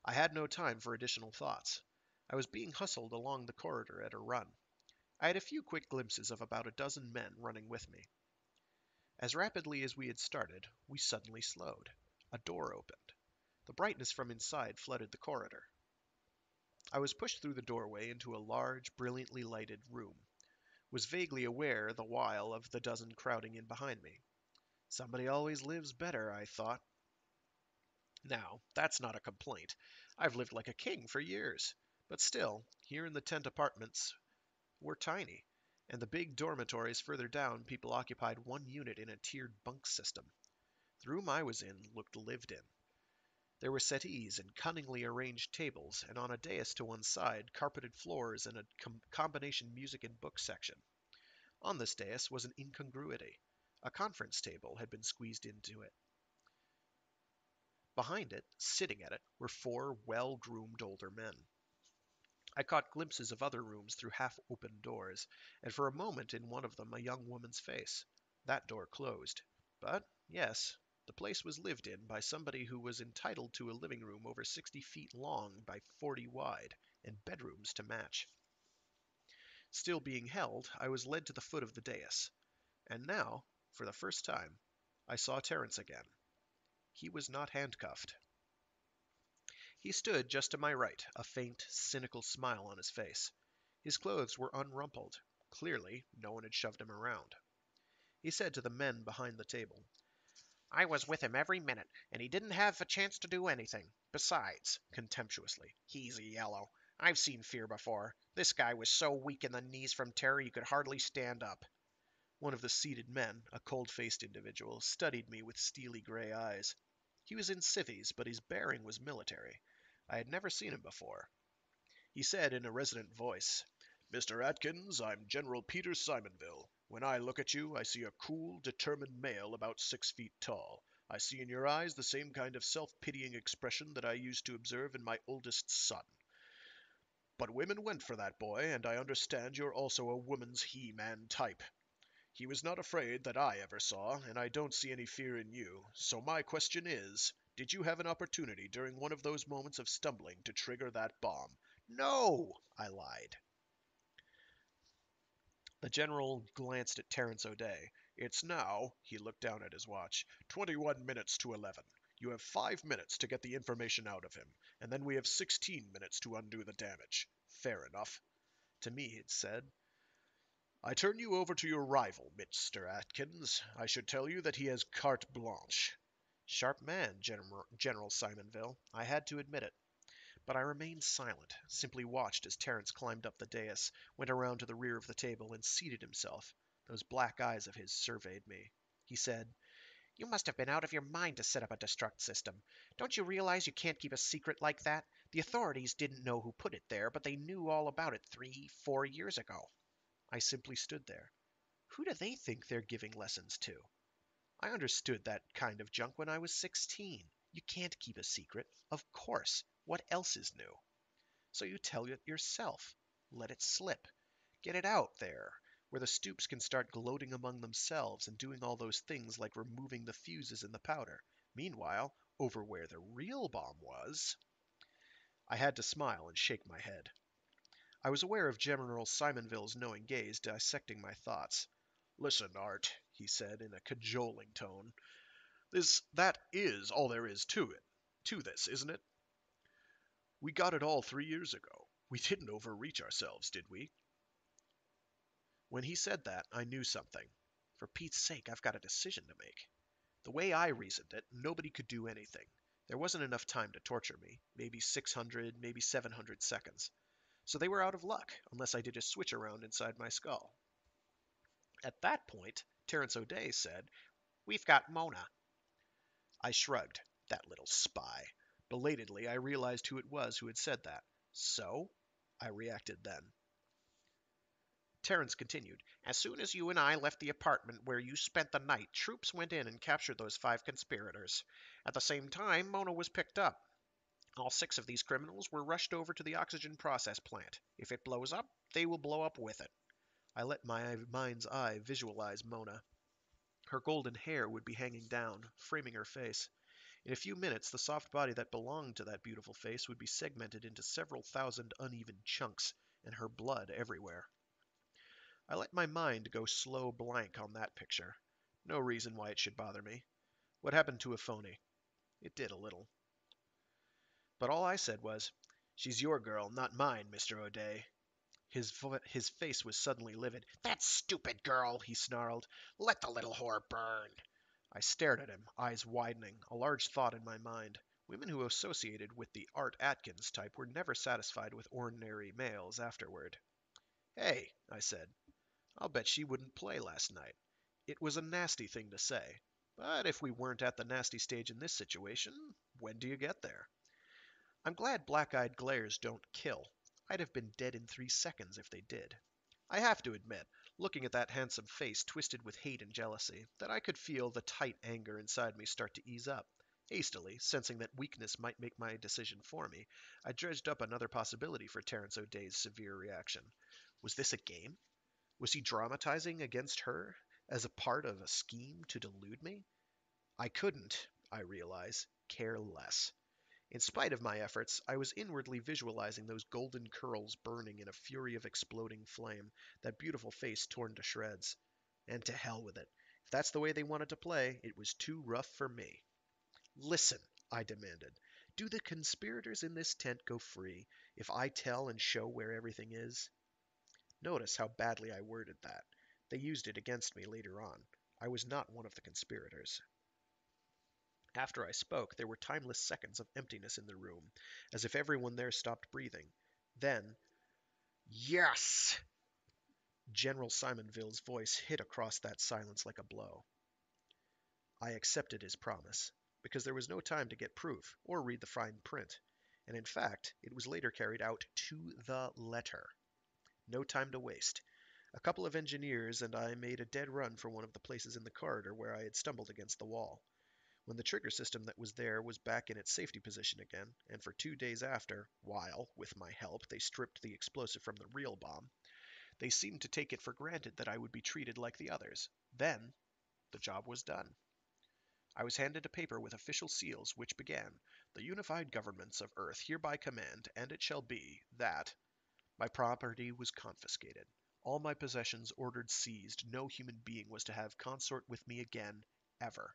I had no time for additional thoughts. I was being hustled along the corridor at a run. I had a few quick glimpses of about a dozen men running with me. As rapidly as we had started, we suddenly slowed. A door opened. The brightness from inside flooded the corridor. I was pushed through the doorway into a large, brilliantly lighted room. Was vaguely aware the while of the dozen crowding in behind me. Somebody always lives better, I thought. Now, that's not a complaint. I've lived like a king for years. But still, here in the tent apartments were tiny, and the big dormitories further down people occupied one unit in a tiered bunk system. The room I was in looked lived in. There were settees and cunningly arranged tables, and on a dais to one side, carpeted floors and a combination music and book section. On this dais was an incongruity. A conference table had been squeezed into it. Behind it, sitting at it, were four well-groomed older men. I caught glimpses of other rooms through half-open doors, and for a moment in one of them a young woman's face. That door closed. But, yes, the place was lived in by somebody who was entitled to a living room over 60 feet long by 40 wide, and bedrooms to match. Still being held, I was led to the foot of the dais. And now, for the first time, I saw Terence again. He was not handcuffed. He stood just to my right, a faint, cynical smile on his face. His clothes were unrumpled. Clearly, no one had shoved him around. He said to the men behind the table, "I was with him every minute, and he didn't have a chance to do anything. Besides," contemptuously, "he's a yellow. I've seen fear before. This guy was so weak in the knees from terror he could hardly stand up." One of the seated men, a cold-faced individual, studied me with steely gray eyes. He was in civvies, but his bearing was military. I had never seen him before. He said in a resonant voice, "Mr. Atkins, I'm General Peter Simonville. When I look at you, I see a cool, determined male about 6 feet tall. I see in your eyes the same kind of self-pitying expression that I used to observe in my oldest son. But women went for that boy, and I understand you're also a woman's he-man type. He was not afraid that I ever saw, and I don't see any fear in you. So my question is, did you have an opportunity during one of those moments of stumbling to trigger that bomb?" "No!" I lied. The general glanced at Terence O'Day. "It's now," he looked down at his watch, 21 minutes to 11. You have 5 minutes to get the information out of him, and then we have 16 minutes to undo the damage. Fair enough." To me it said, "I turn you over to your rival, Mr. Atkins. I should tell you that he has carte blanche." Sharp man, General Simonville. I had to admit it. But I remained silent, simply watched as Terence climbed up the dais, went around to the rear of the table, and seated himself. Those black eyes of his surveyed me. He said, "You must have been out of your mind to set up a destruct system. Don't you realize you can't keep a secret like that? The authorities didn't know who put it there, but they knew all about it 3, 4 years ago." I simply stood there. Who do they think they're giving lessons to? I understood that kind of junk when I was 16. You can't keep a secret. Of course. What else is new? So you tell it yourself. Let it slip. Get it out there, where the Stoops can start gloating among themselves and doing all those things like removing the fuses in the powder. Meanwhile, over where the real bomb was... I had to smile and shake my head. I was aware of General Simonville's knowing gaze dissecting my thoughts. "Listen, Art," he said in a cajoling tone. That is all there is to this, isn't it? We got it all 3 years ago. We didn't overreach ourselves, did we?" When he said that, I knew something. For Pete's sake, I've got a decision to make. The way I reasoned it, nobody could do anything. There wasn't enough time to torture me, maybe 600, maybe 700 seconds. So they were out of luck, unless I did a switch around inside my skull. At that point, Terence O'Day said, "We've got Mona." I shrugged. That little spy. Belatedly, I realized who it was who had said that. "So?" I reacted then. Terence continued, "As soon as you and I left the apartment where you spent the night, troops went in and captured those 5 conspirators. At the same time, Mona was picked up. All 6 of these criminals were rushed over to the oxygen process plant. If it blows up, they will blow up with it." I let my mind's eye visualize Mona. Her golden hair would be hanging down, framing her face. In a few minutes, the soft body that belonged to that beautiful face would be segmented into several thousand uneven chunks, and her blood everywhere. I let my mind go slow blank on that picture. No reason why it should bother me. What happened to a phony? It did a little. But all I said was, "She's your girl, not mine, Mr. O'Day." His face was suddenly livid. "That stupid girl!" he snarled. "Let the little whore burn!" I stared at him, eyes widening, a large thought in my mind. Women who associated with the Art Atkins type were never satisfied with ordinary males afterward. "Hey," I said, "I'll bet she wouldn't play last night." It was a nasty thing to say, but if we weren't at the nasty stage in this situation, when do you get there? I'm glad black-eyed glares don't kill. I'd have been dead in 3 seconds if they did. I have to admit, looking at that handsome face twisted with hate and jealousy, that I could feel the tight anger inside me start to ease up. Hastily, sensing that weakness might make my decision for me, I dredged up another possibility for Terence O'Day's severe reaction. Was this a game? Was he dramatizing against her as a part of a scheme to delude me? I couldn't, I realize, care less. In spite of my efforts, I was inwardly visualizing those golden curls burning in a fury of exploding flame, that beautiful face torn to shreds. And to hell with it. If that's the way they wanted to play, it was too rough for me. "Listen," I demanded. "Do the conspirators in this tent go free if I tell and show where everything is?" Notice how badly I worded that. They used it against me later on. I was not one of the conspirators. After I spoke, there were timeless seconds of emptiness in the room, as if everyone there stopped breathing. Then, "Yes!" General Simonville's voice hit across that silence like a blow. I accepted his promise, because there was no time to get proof or read the fine print, and in fact, it was later carried out to the letter. No time to waste. A couple of engineers and I made a dead run for one of the places in the corridor where I had stumbled against the wall. When the trigger system that was there was back in its safety position again, and for 2 days after, while, with my help, they stripped the explosive from the real bomb, they seemed to take it for granted that I would be treated like the others. Then, the job was done. I was handed a paper with official seals which began, "The unified governments of Earth hereby command, and it shall be, that—" My property was confiscated. All my possessions ordered seized. No human being was to have consort with me again, ever.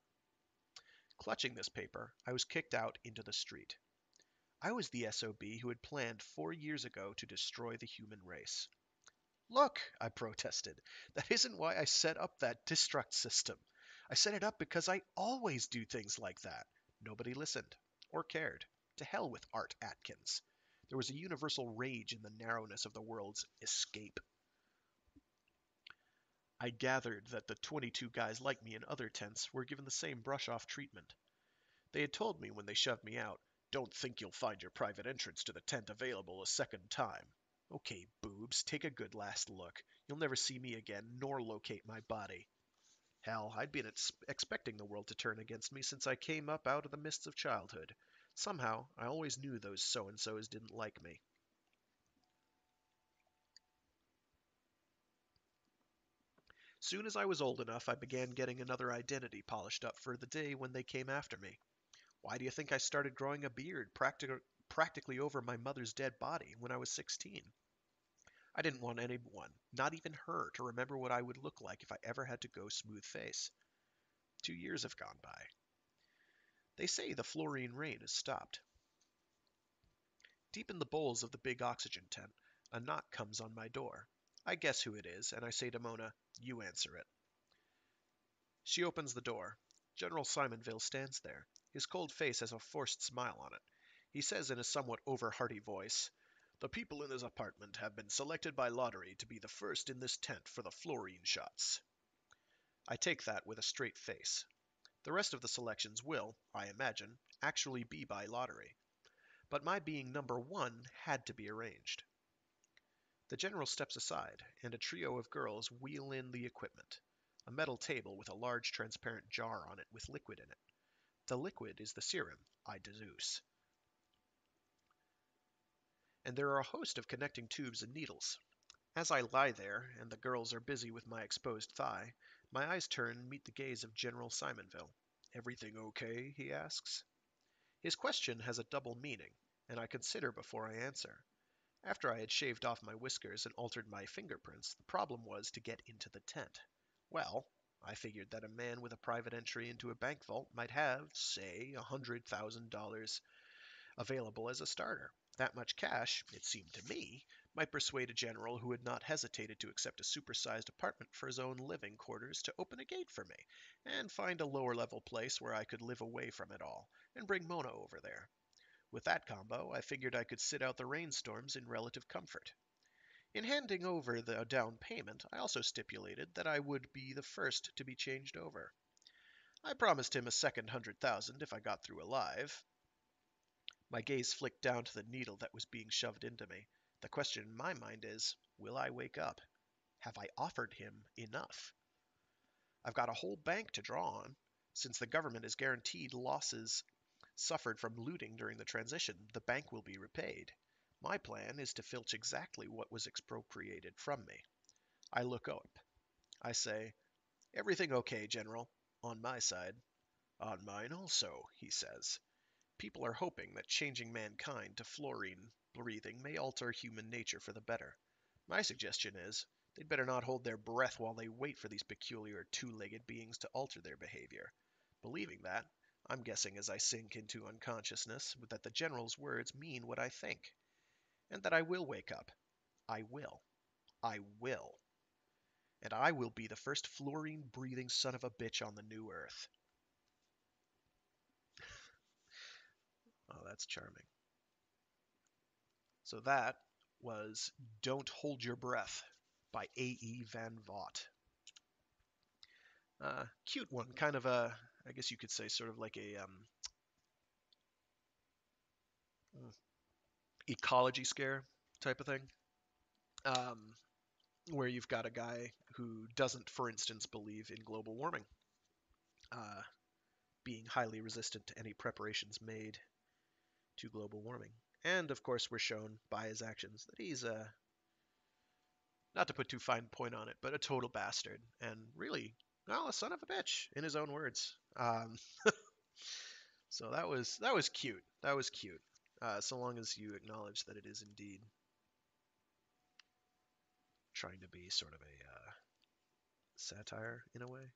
Clutching this paper, I was kicked out into the street. I was the SOB who had planned 4 years ago to destroy the human race. "Look," I protested, "that isn't why I set up that destruct system. I set it up because I always do things like that." Nobody listened, or cared. To hell with Art Atkins. There was a universal rage in the narrowness of the world's escape. I gathered that the 22 guys like me in other tents were given the same brush-off treatment. They had told me when they shoved me out, "Don't think you'll find your private entrance to the tent available a second time." Okay, boobs, take a good last look. You'll never see me again, nor locate my body. Hell, I'd been expecting the world to turn against me since I came up out of the mists of childhood. Somehow, I always knew those so-and-sos didn't like me. Soon as I was old enough, I began getting another identity polished up for the day when they came after me. Why do you think I started growing a beard practically over my mother's dead body when I was 16? I didn't want anyone, not even her, to remember what I would look like if I ever had to go smooth face. 2 years have gone by. They say the fluorine rain has stopped. Deep in the bowels of the big oxygen tent, a knock comes on my door. I guess who it is, and I say to Mona, "You answer it." She opens the door. General Simonville stands there. His cold face has a forced smile on it. He says in a somewhat over-hearty voice, "The people in this apartment have been selected by lottery to be the first in this tent for the fluorine shots." I take that with a straight face. The rest of the selections will, I imagine, actually be by lottery. But my being number one had to be arranged. The general steps aside, and a trio of girls wheel in the equipment. A metal table with a large transparent jar on it with liquid in it. The liquid is the serum, I deduce. And there are a host of connecting tubes and needles. As I lie there, and the girls are busy with my exposed thigh, my eyes turn and meet the gaze of General Simonville. "Everything okay?" he asks. His question has a double meaning, and I consider before I answer. After I had shaved off my whiskers and altered my fingerprints, the problem was to get into the tent. Well, I figured that a man with a private entry into a bank vault might have, say, $100,000 available as a starter. That much cash, it seemed to me, might persuade a general who had not hesitated to accept a supersized apartment for his own living quarters to open a gate for me, and find a lower level place where I could live away from it all, and bring Mona over there. With that combo, I figured I could sit out the rainstorms in relative comfort. In handing over the down payment, I also stipulated that I would be the first to be changed over. I promised him a second 100,000 if I got through alive. My gaze flicked down to the needle that was being shoved into me. The question in my mind is, will I wake up? Have I offered him enough? I've got a whole bank to draw on. Since the government has guaranteed losses suffered from looting during the transition, the bank will be repaid. My plan is to filch exactly what was expropriated from me. I look up. I say, "Everything okay, General? On my side." "On mine also," he says. "People are hoping that changing mankind to fluorine breathing may alter human nature for the better. My suggestion is, they'd better not hold their breath while they wait for these peculiar two-legged beings to alter their behavior. Believing that, I'm guessing as I sink into unconsciousness that the General's words mean what I think, and that I will wake up. I will. I will. And I will be the first fluorine-breathing son of a bitch on the new Earth." Oh, that's charming. So that was Don't Hold Your Breath by A.E. Van Vogt. Cute one, kind of a, I guess you could say, sort of like a ecology scare type of thing, um, where you've got a guy who doesn't, for instance, believe in global warming, uh, being highly resistant to any preparations made to global warming. And of course, we're shown by his actions that he's not to put too fine point on it, but a total bastard and really, well, a son of a bitch in his own words. So that was cute. That was cute. So long as you acknowledge that it is indeed trying to be sort of a satire in a way,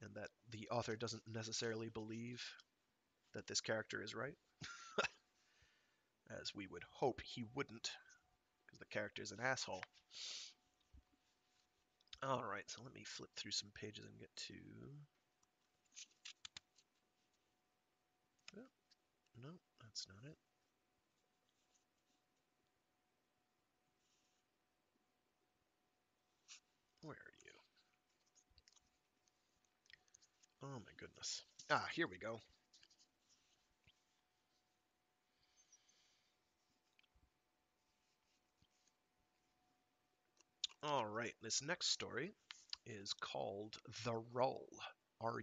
and that the author doesn't necessarily believe that this character is right, as we would hope he wouldn't, because the character is an asshole. All right, so let me flip through some pages and get to. Oh, no, that's not it. Where are you? Oh my goodness. Here we go. All right, this next story is called The Rull. Rull.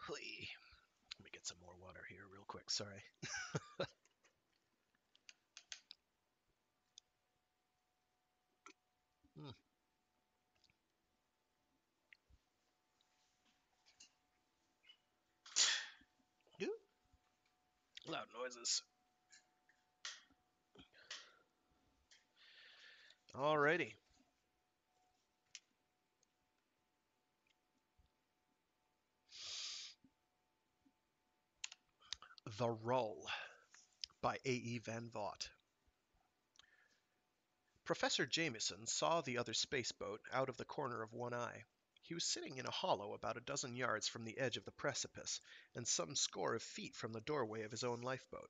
Let me get some more water here real quick. Sorry. Hmm. Loud noises. Alrighty. The Rull by A.E. Van Vogt. Professor Jameson saw the other spaceboat out of the corner of one eye. He was sitting in a hollow about a dozen yards from the edge of the precipice, and some score of feet from the doorway of his own lifeboat.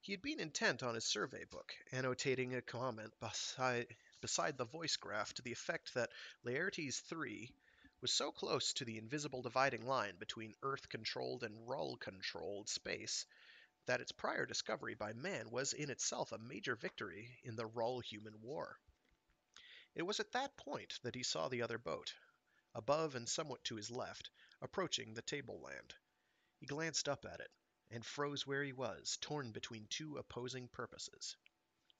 He had been intent on his survey book, annotating a comment beside the voice graph to the effect that Laertes 3 was so close to the invisible dividing line between Earth-controlled and Rull-controlled space that its prior discovery by man was in itself a major victory in the Rull-human war. It was at that point that he saw the other boat, above and somewhat to his left, approaching the tableland. He glanced up at it, and froze where he was, torn between two opposing purposes.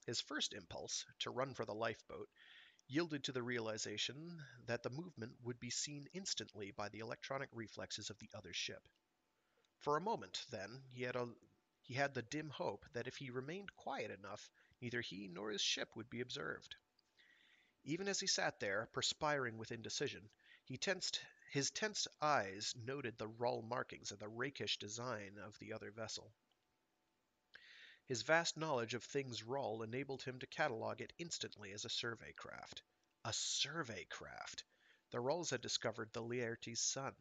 His first impulse, to run for the lifeboat, yielded to the realization that the movement would be seen instantly by the electronic reflexes of the other ship. For a moment, then, he had the dim hope that if he remained quiet enough, neither he nor his ship would be observed. Even as he sat there, perspiring with indecision, his tensed eyes noted the Rull markings and the rakish design of the other vessel. His vast knowledge of things Rull enabled him to catalog it instantly as a survey craft. A survey craft! The Rulls had discovered the Laertes sun.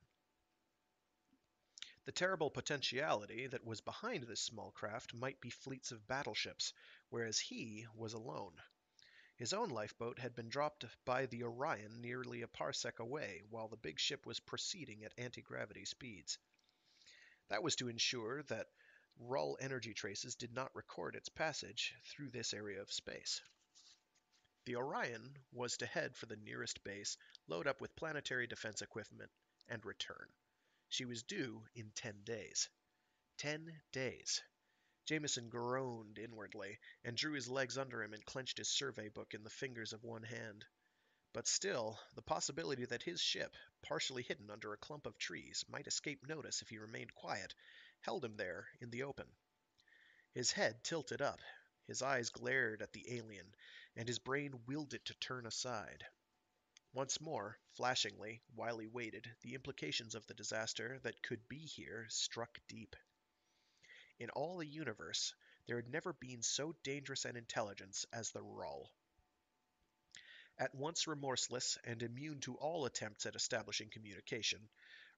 The terrible potentiality that was behind this small craft might be fleets of battleships, whereas he was alone. His own lifeboat had been dropped by the Orion nearly a parsec away, while the big ship was proceeding at anti-gravity speeds. That was to ensure that Rull energy traces did not record its passage through this area of space. The Orion was to head for the nearest base, load up with planetary defense equipment, and return. She was due in 10 days. 10 days. Jameson groaned inwardly, and drew his legs under him and clenched his survey book in the fingers of one hand. But still, the possibility that his ship, partially hidden under a clump of trees, might escape notice if he remained quiet, held him there in the open. His head tilted up, his eyes glared at the alien, and his brain willed it to turn aside. Once more, flashingly, while he waited, the implications of the disaster that could be here struck deep. In all the universe, there had never been so dangerous an intelligence as the Rull. At once remorseless and immune to all attempts at establishing communication,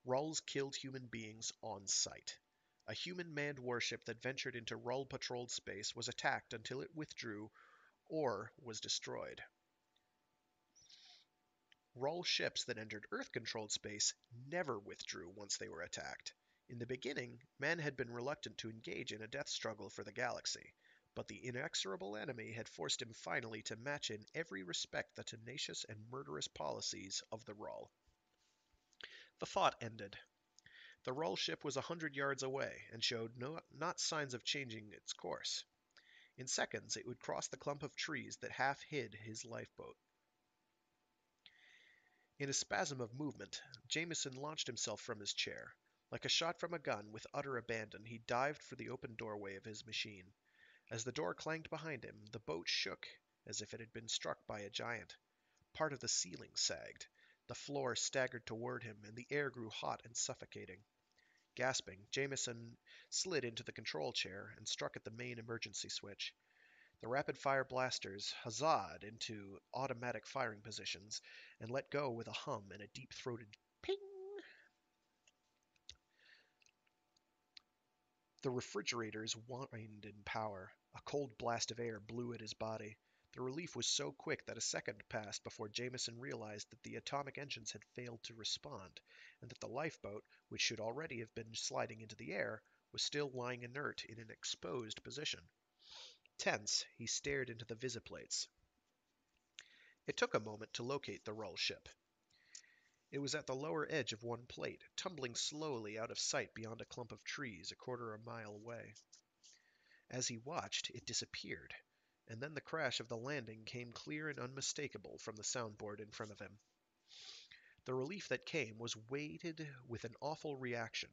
Rulls killed human beings on sight. A human-manned warship that ventured into Rull-patrolled space was attacked until it withdrew or was destroyed. Rull ships that entered Earth-controlled space never withdrew once they were attacked. In the beginning, men had been reluctant to engage in a death struggle for the galaxy, but the inexorable enemy had forced him finally to match in every respect the tenacious and murderous policies of the Rull. The thought ended. The Rull ship was 100 yards away and showed not signs of changing its course. In seconds, it would cross the clump of trees that half hid his lifeboat. In a spasm of movement, Jameson launched himself from his chair. Like a shot from a gun, with utter abandon, he dived for the open doorway of his machine. As the door clanged behind him, the boat shook as if it had been struck by a giant. Part of the ceiling sagged. The floor staggered toward him, and the air grew hot and suffocating. Gasping, Jameson slid into the control chair and struck at the main emergency switch. The rapid-fire blasters huzzaed into automatic firing positions and let go with a hum and a deep-throated ping. The refrigerators whined in power. A cold blast of air blew at his body. The relief was so quick that a second passed before Jameson realized that the atomic engines had failed to respond, and that the lifeboat, which should already have been sliding into the air, was still lying inert in an exposed position. Tense, he stared into the visiplates. It took a moment to locate the Rull ship. It was at the lower edge of one plate, tumbling slowly out of sight beyond a clump of trees a quarter of a mile away. As he watched, it disappeared, and then the crash of the landing came clear and unmistakable from the soundboard in front of him. The relief that came was weighted with an awful reaction.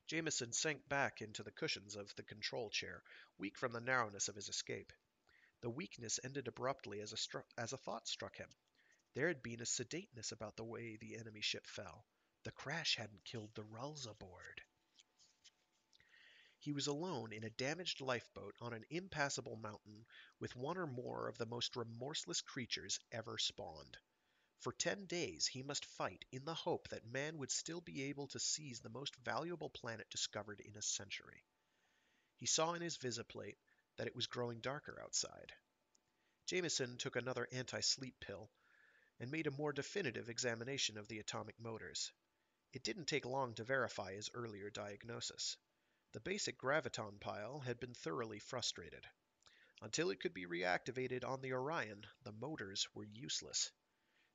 Jameson sank back into the cushions of the control chair, weak from the narrowness of his escape. The weakness ended abruptly as a thought struck him. There had been a sedateness about the way the enemy ship fell. The crash hadn't killed the Rulls aboard. He was alone in a damaged lifeboat on an impassable mountain with one or more of the most remorseless creatures ever spawned. For 10 days he must fight in the hope that man would still be able to seize the most valuable planet discovered in a century. He saw in his visiplate that it was growing darker outside. Jameson took another anti-sleep pill and made a more definitive examination of the atomic motors. It didn't take long to verify his earlier diagnosis. The basic graviton pile had been thoroughly frustrated. Until it could be reactivated on the Orion, the motors were useless.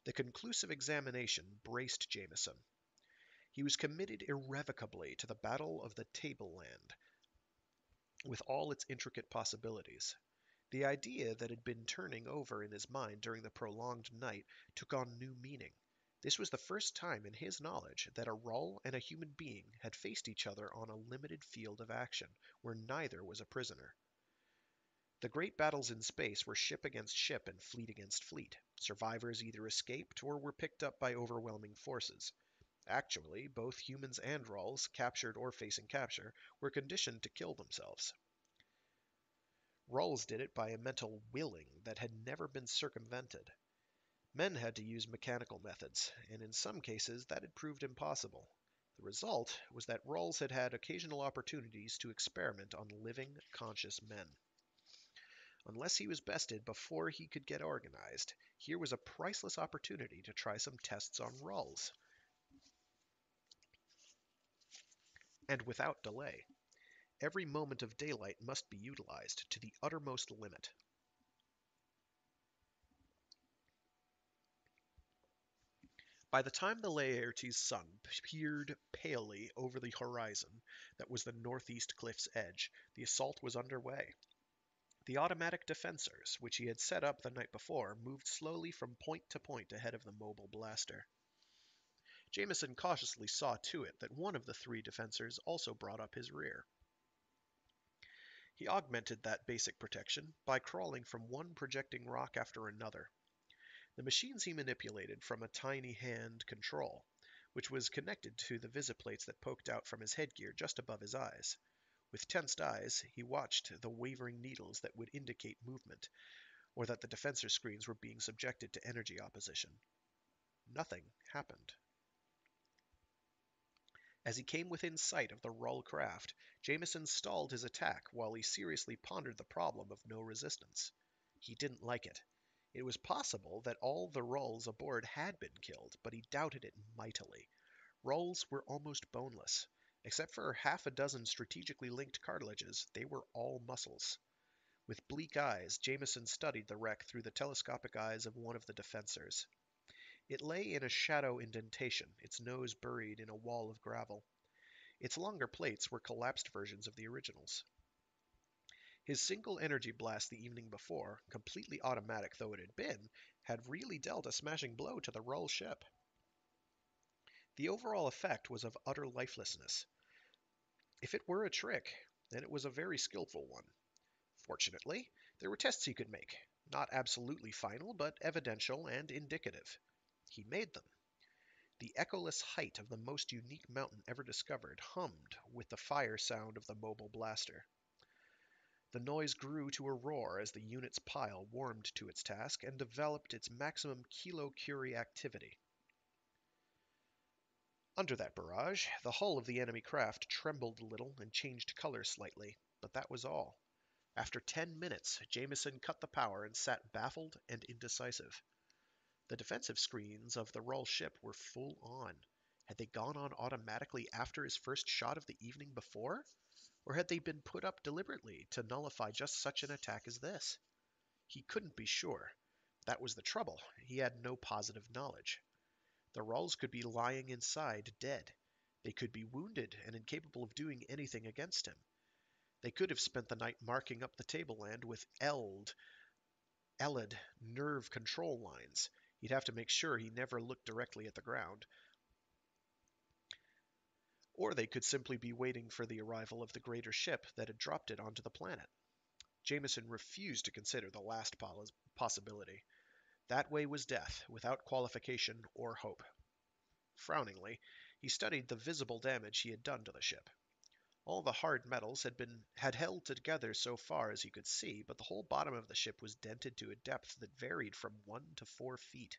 The conclusive examination braced Jameson. He was committed irrevocably to the Battle of the Tableland, with all its intricate possibilities. The idea that had been turning over in his mind during the prolonged night took on new meaning. This was the first time in his knowledge that a Rull and a human being had faced each other on a limited field of action, where neither was a prisoner. The great battles in space were ship against ship and fleet against fleet. Survivors either escaped or were picked up by overwhelming forces. Actually, both humans and Rulls, captured or facing capture, were conditioned to kill themselves. Rulls did it by a mental willing that had never been circumvented. Men had to use mechanical methods, and in some cases that had proved impossible. The result was that Rulls had had occasional opportunities to experiment on living, conscious men. Unless he was bested before he could get organized, here was a priceless opportunity to try some tests on Rulls. And without delay. Every moment of daylight must be utilized to the uttermost limit. By the time the Laertes sun peered palely over the horizon that was the northeast cliff's edge, the assault was underway. The automatic defensors, which he had set up the night before, moved slowly from point to point ahead of the mobile blaster. Jameson cautiously saw to it that one of the 3 defensors also brought up his rear. He augmented that basic protection by crawling from one projecting rock after another. The machines he manipulated from a tiny hand control, which was connected to the visiplates that poked out from his headgear just above his eyes. With tensed eyes, he watched the wavering needles that would indicate movement, or that the defensor screens were being subjected to energy opposition. Nothing happened. As he came within sight of the Rull craft, Jameson stalled his attack while he seriously pondered the problem of no resistance. He didn't like it. It was possible that all the Rulls aboard had been killed, but he doubted it mightily. Rulls were almost boneless. Except for half a dozen strategically linked cartilages, they were all muscles. With bleak eyes, Jameson studied the wreck through the telescopic eyes of one of the defensors. It lay in a shadow indentation, its nose buried in a wall of gravel. Its longer plates were collapsed versions of the originals. His single energy blast the evening before, completely automatic though it had been, had really dealt a smashing blow to the Rull ship. The overall effect was of utter lifelessness. If it were a trick, then it was a very skillful one. Fortunately, there were tests he could make, not absolutely final, but evidential and indicative. He made them. The echoless height of the most unique mountain ever discovered hummed with the fire sound of the mobile blaster. The noise grew to a roar as the unit's pile warmed to its task and developed its maximum kilocurie activity. Under that barrage, the hull of the enemy craft trembled a little and changed color slightly, but that was all. After 10 minutes, Jameson cut the power and sat baffled and indecisive. The defensive screens of the Rull ship were full on. Had they gone on automatically after his first shot of the evening before? Or had they been put up deliberately to nullify just such an attack as this? He couldn't be sure. That was the trouble. He had no positive knowledge. The Rulls could be lying inside dead. They could be wounded and incapable of doing anything against him. They could have spent the night marking up the tableland with ELID nerve control lines. He'd have to make sure he never looked directly at the ground. Or they could simply be waiting for the arrival of the greater ship that had dropped it onto the planet. Jameson refused to consider the last possibility. That way was death, without qualification or hope. Frowningly, he studied the visible damage he had done to the ship. All the hard metals had held together so far as he could see, but the whole bottom of the ship was dented to a depth that varied from 1 to 4 feet.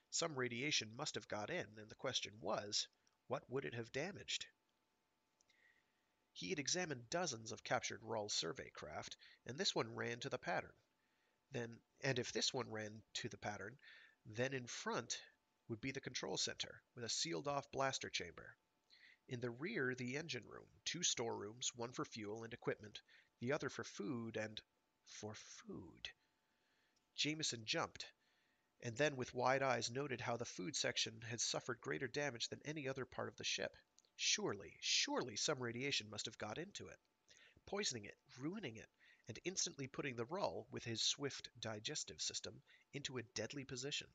Some radiation must have got in, and the question was, what would it have damaged? He had examined dozens of captured Rahl survey craft, and this one ran to the pattern. And if this one ran to the pattern, then in front would be the control center, with a sealed-off blaster chamber. In the rear, the engine room, 2 storerooms, one for fuel and equipment, the other for food and... for food. Jameson jumped, and then with wide eyes noted how the food section had suffered greater damage than any other part of the ship. Surely some radiation must have got into it, poisoning it, ruining it, and instantly putting the Rahl, with his swift digestive system, into a deadly position.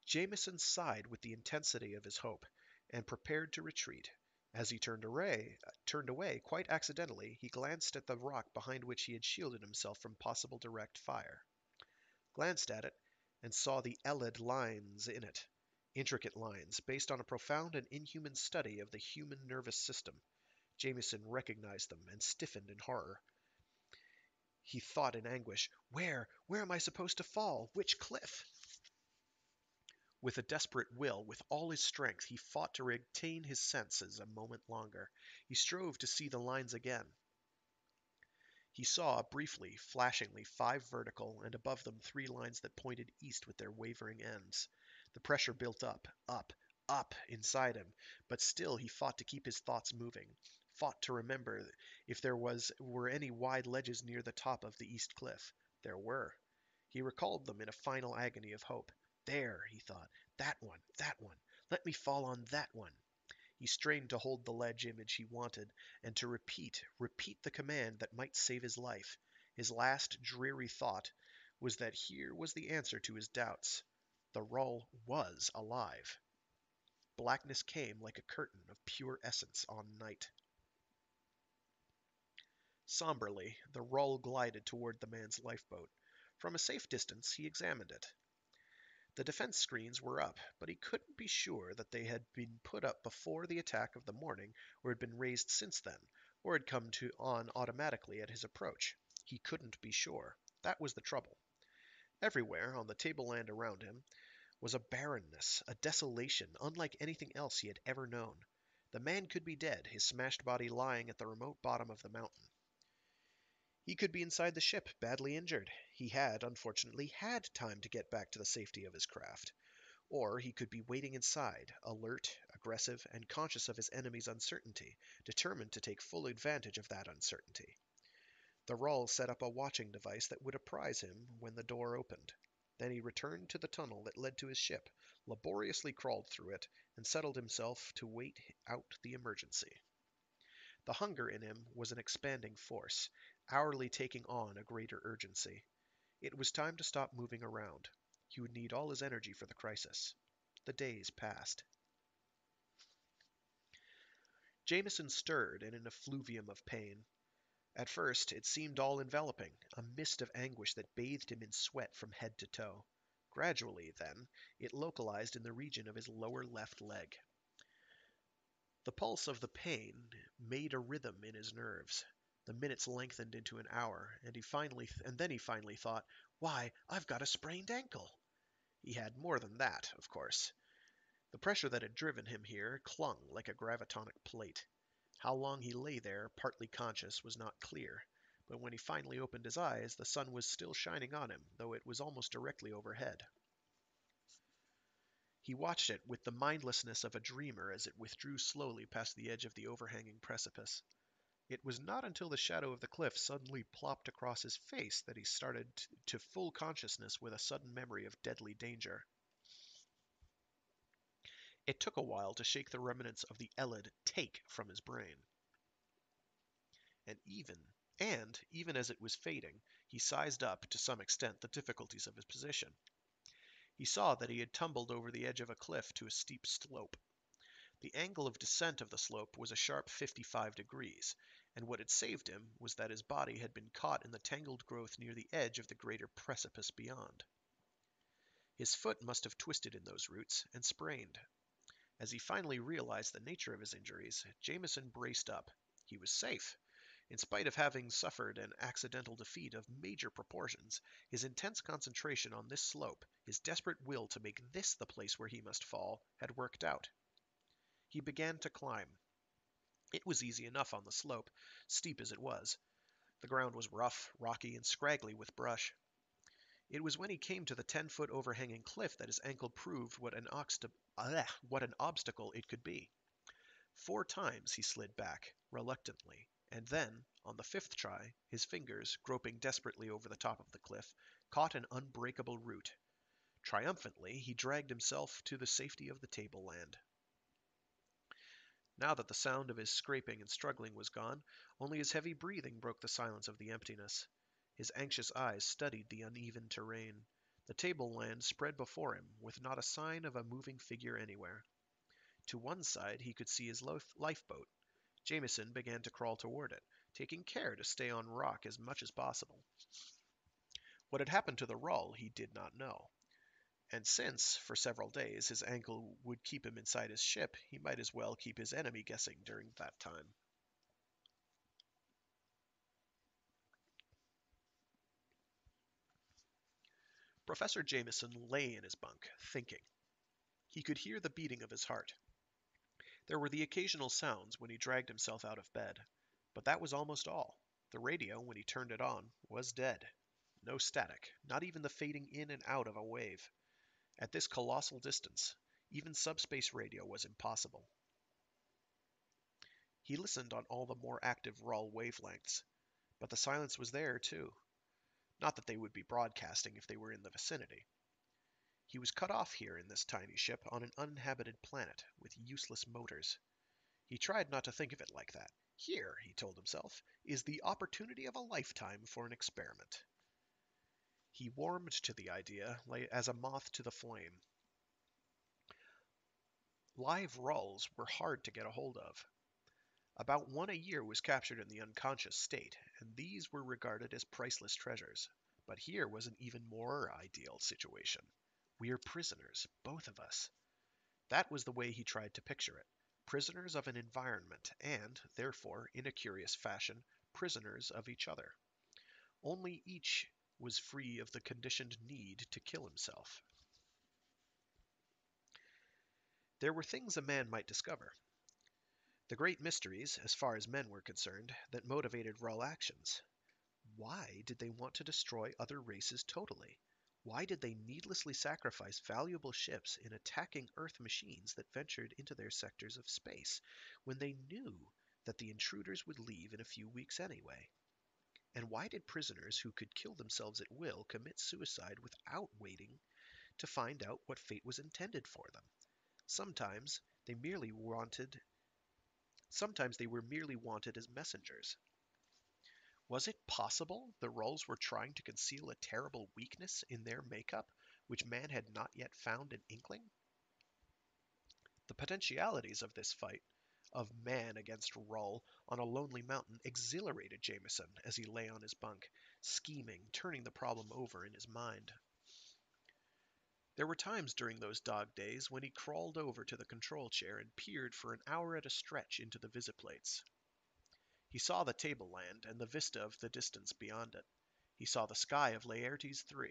Jameson sighed with the intensity of his hope, and prepared to retreat. As he turned away, quite accidentally, he glanced at the rock behind which he had shielded himself from possible direct fire. Glanced at it, and saw the Elid lines in it. Intricate lines, based on a profound and inhuman study of the human nervous system. Jameson recognized them, and stiffened in horror. He thought in anguish, Where am I supposed to fall? Which cliff? With a desperate will, with all his strength, he fought to retain his senses a moment longer. He strove to see the lines again. He saw, briefly, flashingly, 5 vertical, and above them 3 lines that pointed east with their wavering ends. The pressure built up inside him, but still he fought to keep his thoughts moving, fought to remember if there were any wide ledges near the top of the east cliff. There were. He recalled them in a final agony of hope. There, he thought, that one. Let me fall on that one. He strained to hold the ledge image he wanted, and to repeat the command that might save his life. His last dreary thought was that here was the answer to his doubts. The Rahl was alive. Blackness came like a curtain of pure essence on night. Somberly, the Rahl glided toward the man's lifeboat. From a safe distance, he examined it. The defense screens were up, but he couldn't be sure that they had been put up before the attack of the morning, or had been raised since then, or had come on automatically at his approach. He couldn't be sure. That was the trouble. Everywhere, on the tableland around him, was a barrenness, a desolation, unlike anything else he had ever known. The man could be dead, his smashed body lying at the remote bottom of the mountain. He could be inside the ship, badly injured. He had, unfortunately, had time to get back to the safety of his craft. Or he could be waiting inside, alert, aggressive, and conscious of his enemy's uncertainty, determined to take full advantage of that uncertainty. The Rahl set up a watching device that would apprise him when the door opened. Then he returned to the tunnel that led to his ship, laboriously crawled through it, and settled himself to wait out the emergency. The hunger in him was an expanding force, hourly taking on a greater urgency. It was time to stop moving around. He would need all his energy for the crisis. The days passed. Jameson stirred in an effluvium of pain. At first, it seemed all-enveloping, a mist of anguish that bathed him in sweat from head to toe. Gradually, then, it localized in the region of his lower left leg. The pulse of the pain made a rhythm in his nerves. The minutes lengthened into an hour, and then he finally thought, Why, I've got a sprained ankle! He had more than that, of course. The pressure that had driven him here clung like a gravitonic plate. How long he lay there, partly conscious, was not clear, but when he finally opened his eyes, the sun was still shining on him, though it was almost directly overhead. He watched it with the mindlessness of a dreamer as it withdrew slowly past the edge of the overhanging precipice. It was not until the shadow of the cliff suddenly plopped across his face that he started to full consciousness with a sudden memory of deadly danger. It took a while to shake the remnants of the Elid take from his brain. And even as it was fading, he sized up, to some extent, the difficulties of his position. He saw that he had tumbled over the edge of a cliff to a steep slope. The angle of descent of the slope was a sharp 55 degrees, and what had saved him was that his body had been caught in the tangled growth near the edge of the greater precipice beyond. His foot must have twisted in those roots and sprained. As he finally realized the nature of his injuries, Jameson braced up. He was safe. In spite of having suffered an accidental defeat of major proportions, his intense concentration on this slope, his desperate will to make this the place where he must fall, had worked out. He began to climb. It was easy enough on the slope, steep as it was. The ground was rough, rocky, and scraggly with brush. It was when he came to the 10-foot overhanging cliff that his ankle proved what an obstacle it could be. 4 times he slid back, reluctantly, and then, on the 5th try, his fingers, groping desperately over the top of the cliff, caught an unbreakable root. Triumphantly, he dragged himself to the safety of the tableland. Now that the sound of his scraping and struggling was gone, only his heavy breathing broke the silence of the emptiness. His anxious eyes studied the uneven terrain. The tableland spread before him, with not a sign of a moving figure anywhere. To one side he could see his lifeboat. Jameson began to crawl toward it, taking care to stay on rock as much as possible. What had happened to the Rull he did not know. And since, for several days, his ankle would keep him inside his ship, he might as well keep his enemy guessing during that time. Professor Jameson lay in his bunk, thinking. He could hear the beating of his heart. There were the occasional sounds when he dragged himself out of bed, but that was almost all. The radio, when he turned it on, was dead. No static, not even the fading in and out of a wave. At this colossal distance, even subspace radio was impossible. He listened on all the more active Rull wavelengths, but the silence was there, too. Not that they would be broadcasting if they were in the vicinity. He was cut off here in this tiny ship on an uninhabited planet with useless motors. He tried not to think of it like that. Here, he told himself, is the opportunity of a lifetime for an experiment. He warmed to the idea as a moth to the flame. Live Rulls were hard to get a hold of. About 1 a year was captured in the unconscious state, and these were regarded as priceless treasures. But here was an even more ideal situation. We're prisoners, both of us. That was the way he tried to picture it. Prisoners of an environment, and, therefore, in a curious fashion, prisoners of each other. Only each was free of the conditioned need to kill himself. There were things a man might discover. The great mysteries, as far as men were concerned, that motivated Rull actions. Why did they want to destroy other races totally? Why did they needlessly sacrifice valuable ships in attacking Earth machines that ventured into their sectors of space, when they knew that the intruders would leave in a few weeks anyway? And why did prisoners who could kill themselves at will commit suicide without waiting to find out what fate was intended for them? Sometimes they were merely wanted as messengers. Was it possible the Rulls were trying to conceal a terrible weakness in their makeup, which man had not yet found an inkling? The potentialities of this fight, of man against Rull on a lonely mountain, exhilarated Jameson as he lay on his bunk, scheming, turning the problem over in his mind. There were times during those dog days when he crawled over to the control chair and peered for an hour at a stretch into the visiplates. He saw the tableland and the vista of the distance beyond it. He saw the sky of Laertes III,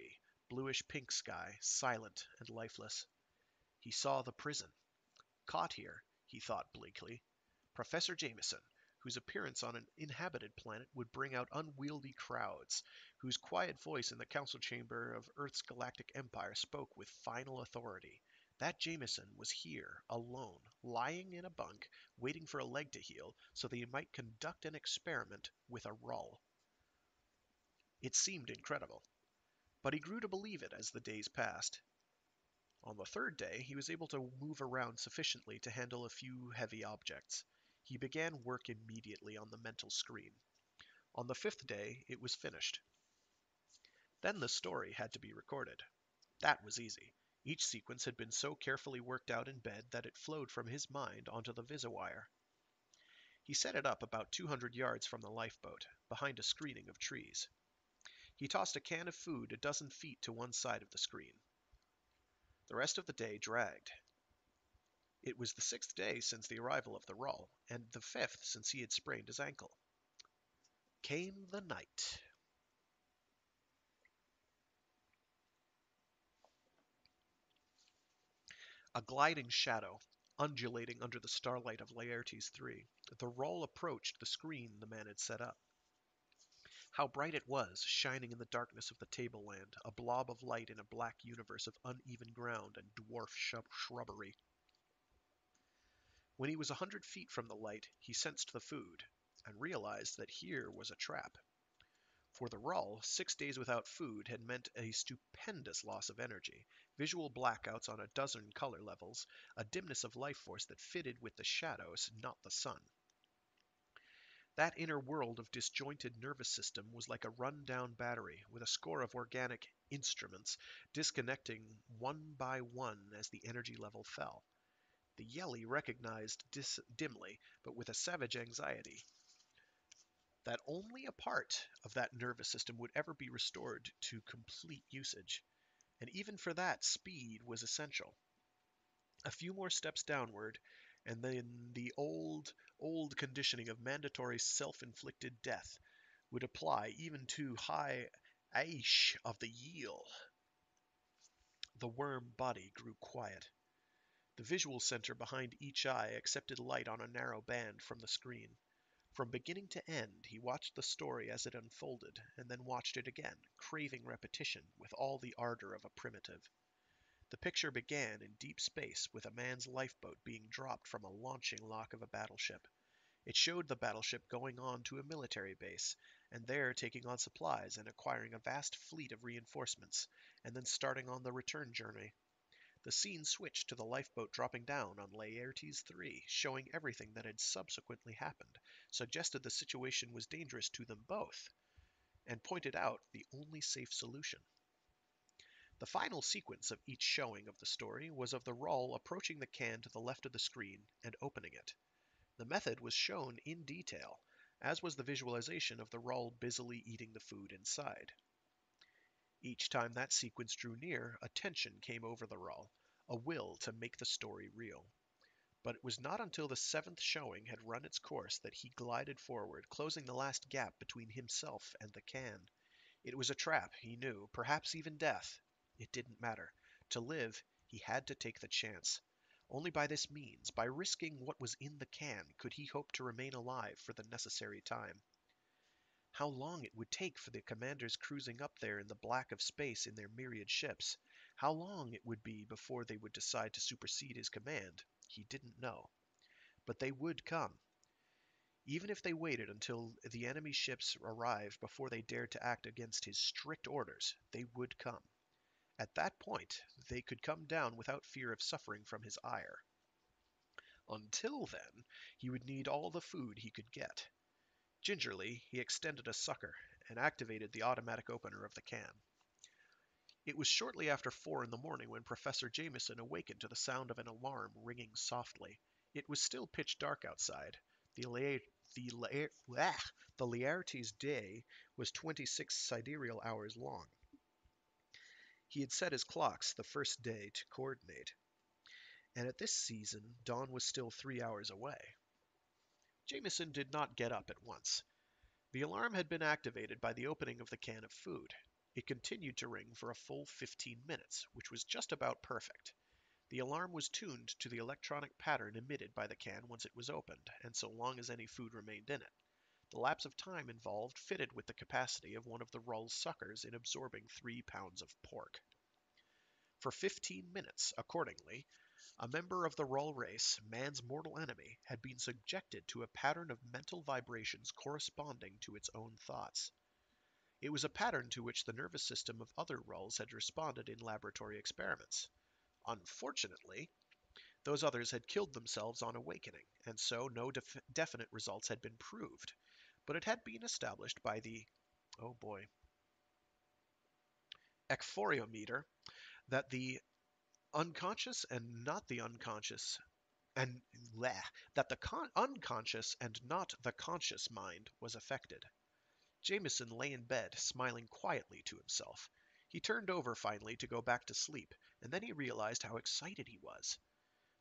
bluish-pink sky, silent and lifeless. He saw the prison. Caught here, he thought bleakly. Professor Jameson, whose appearance on an inhabited planet would bring out unwieldy crowds, whose quiet voice in the council chamber of Earth's galactic empire spoke with final authority. That Jameson was here, alone, lying in a bunk, waiting for a leg to heal, so that he might conduct an experiment with a Rull. It seemed incredible, but he grew to believe it as the days passed. On the 3rd day, he was able to move around sufficiently to handle a few heavy objects. He began work immediately on the mental screen. On the 5th day, it was finished. Then the story had to be recorded. That was easy. Each sequence had been so carefully worked out in bed that it flowed from his mind onto the VisiWire. He set it up about 200 yards from the lifeboat, behind a screening of trees. He tossed a can of food a dozen feet to one side of the screen. The rest of the day dragged. It was the 6th day since the arrival of the Rull, and the 5th since he had sprained his ankle. Came the night. A gliding shadow, undulating under the starlight of Laertes III, the Rull approached the screen the man had set up. How bright it was, shining in the darkness of the tableland, a blob of light in a black universe of uneven ground and dwarf shrubbery. When he was 100 feet from the light, he sensed the food, and realized that here was a trap. For the Rull, 6 days without food had meant a stupendous loss of energy, visual blackouts on a dozen color levels, a dimness of life force that fitted with the shadows, not the sun. That inner world of disjointed nervous system was like a run-down battery, with a score of organic instruments disconnecting one by one as the energy level fell. The Yelly recognized dimly, but with a savage anxiety, that only a part of that nervous system would ever be restored to complete usage, and even for that, speed was essential. A few more steps downward, and then the old conditioning of mandatory self-inflicted death would apply even to high Aish of the Yeel. The worm body grew quiet. The visual center behind each eye accepted light on a narrow band from the screen. From beginning to end, he watched the story as it unfolded, and then watched it again, craving repetition with all the ardor of a primitive. The picture began in deep space with a man's lifeboat being dropped from a launching lock of a battleship. It showed the battleship going on to a military base, and there taking on supplies and acquiring a vast fleet of reinforcements, and then starting on the return journey. The scene switched to the lifeboat dropping down on Laertes III, showing everything that had subsequently happened, suggested the situation was dangerous to them both, and pointed out the only safe solution. The final sequence of each showing of the story was of the Rull approaching the can to the left of the screen and opening it. The method was shown in detail, as was the visualization of the Rull busily eating the food inside. Each time that sequence drew near, a tension came over the Rull, a will to make the story real. But it was not until the 7th showing had run its course that he glided forward, closing the last gap between himself and the can. It was a trap, he knew, perhaps even death. It didn't matter. To live, he had to take the chance. Only by this means, by risking what was in the can, could he hope to remain alive for the necessary time. How long it would take for the commanders cruising up there in the black of space in their myriad ships, how long it would be before they would decide to supersede his command, he didn't know. But they would come. Even if they waited until the enemy ships arrived before they dared to act against his strict orders, they would come. At that point, they could come down without fear of suffering from his ire. Until then, he would need all the food he could get. Gingerly, he extended a sucker and activated the automatic opener of the can. It was shortly after 4 in the morning when Professor Jameson awakened to the sound of an alarm ringing softly. It was still pitch dark outside. The Laertes day was 26 sidereal hours long. He had set his clocks the first day to coordinate, and at this season dawn was still 3 hours away. Jameson did not get up at once. The alarm had been activated by the opening of the can of food. It continued to ring for a full 15 minutes, which was just about perfect. The alarm was tuned to the electronic pattern emitted by the can once it was opened, and so long as any food remained in it. The lapse of time involved fitted with the capacity of one of the Rull's suckers in absorbing 3 pounds of pork. For 15 minutes, accordingly, a member of the Rull race, man's mortal enemy, had been subjected to a pattern of mental vibrations corresponding to its own thoughts. It was a pattern to which the nervous system of other Rulls had responded in laboratory experiments. Unfortunately, those others had killed themselves on awakening, and so no definite results had been proved. But it had been established by the, oh boy, ekphoriometer that the unconscious and not the unconscious and bleh, that the unconscious and not the conscious mind was affected. Jameson lay in bed, smiling quietly to himself. He turned over finally to go back to sleep, and then he realized how excited he was.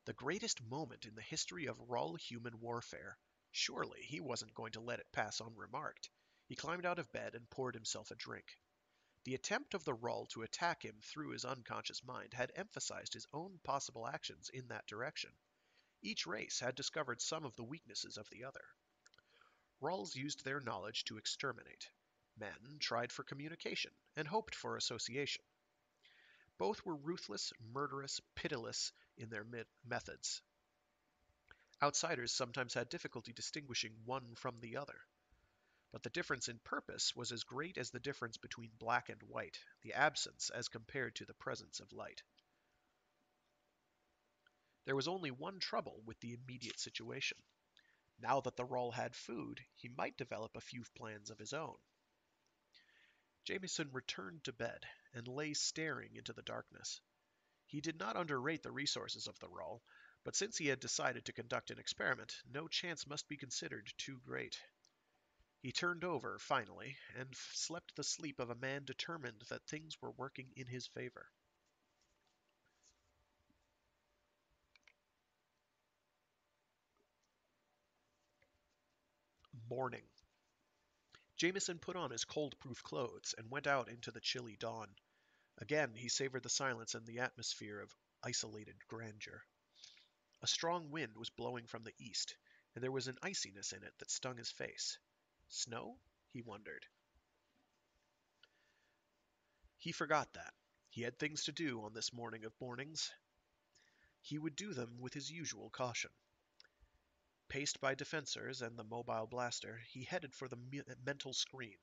The greatest moment in the history of raw human warfare. Surely he wasn't going to let it pass unremarked. He climbed out of bed and poured himself a drink. The attempt of the Rull to attack him through his unconscious mind had emphasized his own possible actions in that direction. Each race had discovered some of the weaknesses of the other. Rulls used their knowledge to exterminate. Men tried for communication and hoped for association. Both were ruthless, murderous, pitiless in their methods. Outsiders sometimes had difficulty distinguishing one from the other. But the difference in purpose was as great as the difference between black and white, the absence as compared to the presence of light. There was only one trouble with the immediate situation. Now that the Rull had food, he might develop a few plans of his own. Jameson returned to bed and lay staring into the darkness. He did not underrate the resources of the Rull, but since he had decided to conduct an experiment, no chance must be considered too great. He turned over, finally, and slept the sleep of a man determined that things were working in his favor. Morning. Jameson put on his cold-proof clothes and went out into the chilly dawn. Again he savored the silence and the atmosphere of isolated grandeur. A strong wind was blowing from the east, and there was an iciness in it that stung his face. Snow? He wondered. He forgot that. He had things to do on this morning of mornings. He would do them with his usual caution. Paced by defensors and the mobile blaster, he headed for the mental screen.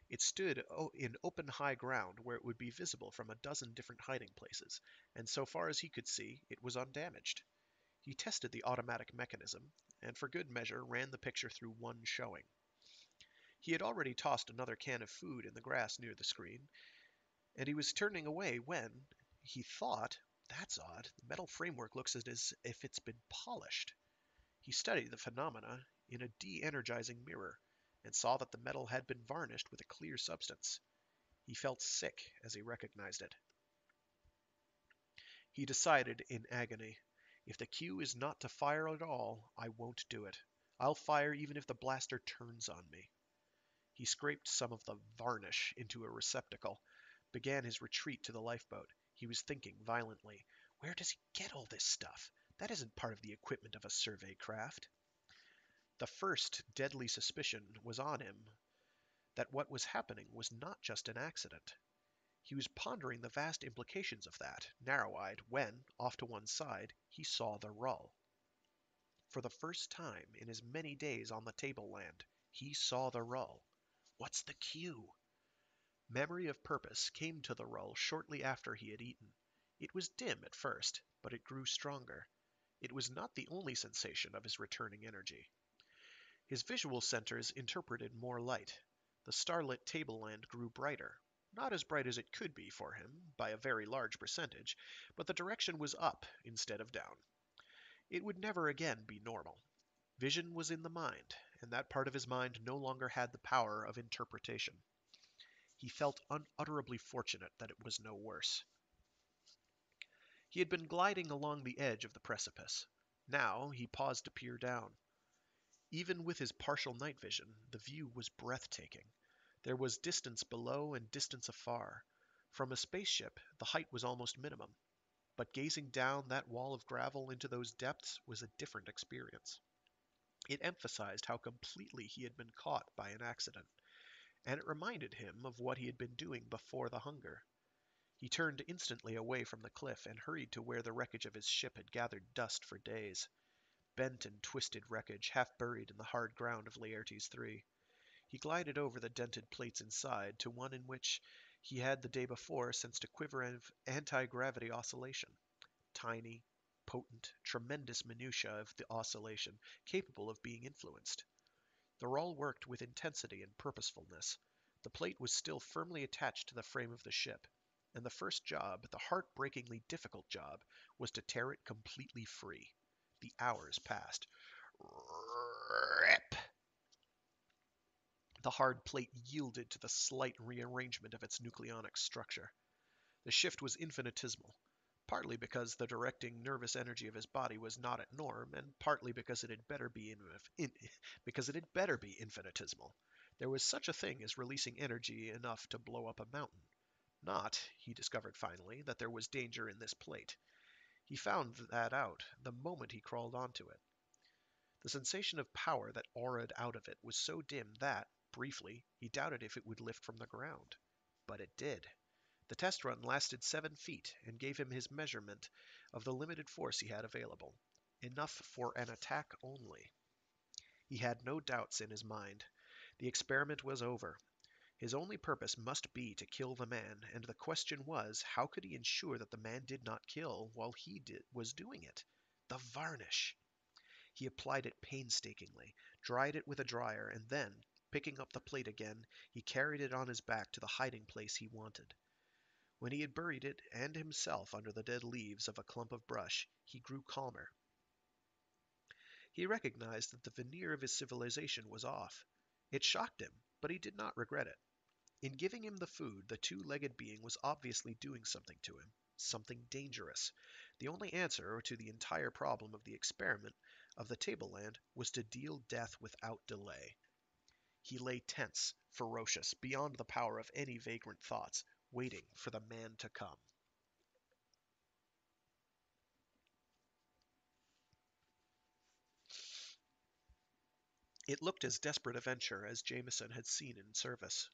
It stood in open high ground where it would be visible from a dozen different hiding places, and so far as he could see, it was undamaged. He tested the automatic mechanism, and for good measure ran the picture through one showing. He had already tossed another can of food in the grass near the screen, and he was turning away when he thought, "That's odd. The metal framework looks as if it's been polished." He studied the phenomena in a de-energizing mirror, and saw that the metal had been varnished with a clear substance. He felt sick as he recognized it. He decided in agony, "If the cue is not to fire at all, I won't do it. I'll fire even if the blaster turns on me." He scraped some of the varnish into a receptacle, began his retreat to the lifeboat. He was thinking violently, "Where does he get all this stuff? That isn't part of the equipment of a survey craft." The first deadly suspicion was on him that what was happening was not just an accident. He was pondering the vast implications of that, narrow-eyed, when, off to one side, he saw the Rull. For the first time in his many days on the tableland, he saw the Rull. What's the cue? Memory of purpose came to the Rull shortly after he had eaten. It was dim at first, but it grew stronger. It was not the only sensation of his returning energy. His visual centers interpreted more light. The starlit tableland grew brighter. Not as bright as it could be for him, by a very large percentage, but the direction was up instead of down. It would never again be normal. Vision was in the mind, and that part of his mind no longer had the power of interpretation. He felt unutterably fortunate that it was no worse. He had been gliding along the edge of the precipice. Now he paused to peer down. Even with his partial night vision, the view was breathtaking. There was distance below and distance afar. From a spaceship, the height was almost minimum. But gazing down that wall of gravel into those depths was a different experience. It emphasized how completely he had been caught by an accident, and it reminded him of what he had been doing before the hunger. He turned instantly away from the cliff and hurried to where the wreckage of his ship had gathered dust for days. Bent and twisted wreckage, half buried in the hard ground of Laertes III. He glided over the dented plates inside to one in which he had the day before sensed a quiver of anti-gravity oscillation. Tiny, potent, tremendous minutiae of the oscillation, capable of being influenced. The Rull worked with intensity and purposefulness. The plate was still firmly attached to the frame of the ship, and the first job, the heart-breakingly difficult job, was to tear it completely free. The hours passed. Rip! The hard plate yielded to the slight rearrangement of its nucleonic structure. The shift was infinitesimal, partly because the directing nervous energy of his body was not at norm, and partly because it had better be infinitesimal. There was such a thing as releasing energy enough to blow up a mountain. Not, he discovered finally, that there was danger in this plate. He found that out the moment he crawled onto it. The sensation of power that auraed out of it was so dim that, briefly, he doubted if it would lift from the ground. But it did. The test run lasted 7 feet and gave him his measurement of the limited force he had available. Enough for an attack only. He had no doubts in his mind. The experiment was over. His only purpose must be to kill the man, and the question was, how could he ensure that the man did not kill while he was doing it? The varnish! He applied it painstakingly, dried it with a dryer, and then, picking up the plate again, he carried it on his back to the hiding place he wanted. When he had buried it and himself under the dead leaves of a clump of brush, he grew calmer. He recognized that the veneer of his civilization was off. It shocked him, but he did not regret it. In giving him the food, the two-legged being was obviously doing something to him, something dangerous. The only answer to the entire problem of the experiment of the tableland was to deal death without delay. He lay tense, ferocious, beyond the power of any vagrant thoughts, waiting for the man to come. It looked as desperate a venture as Jameson had seen in service.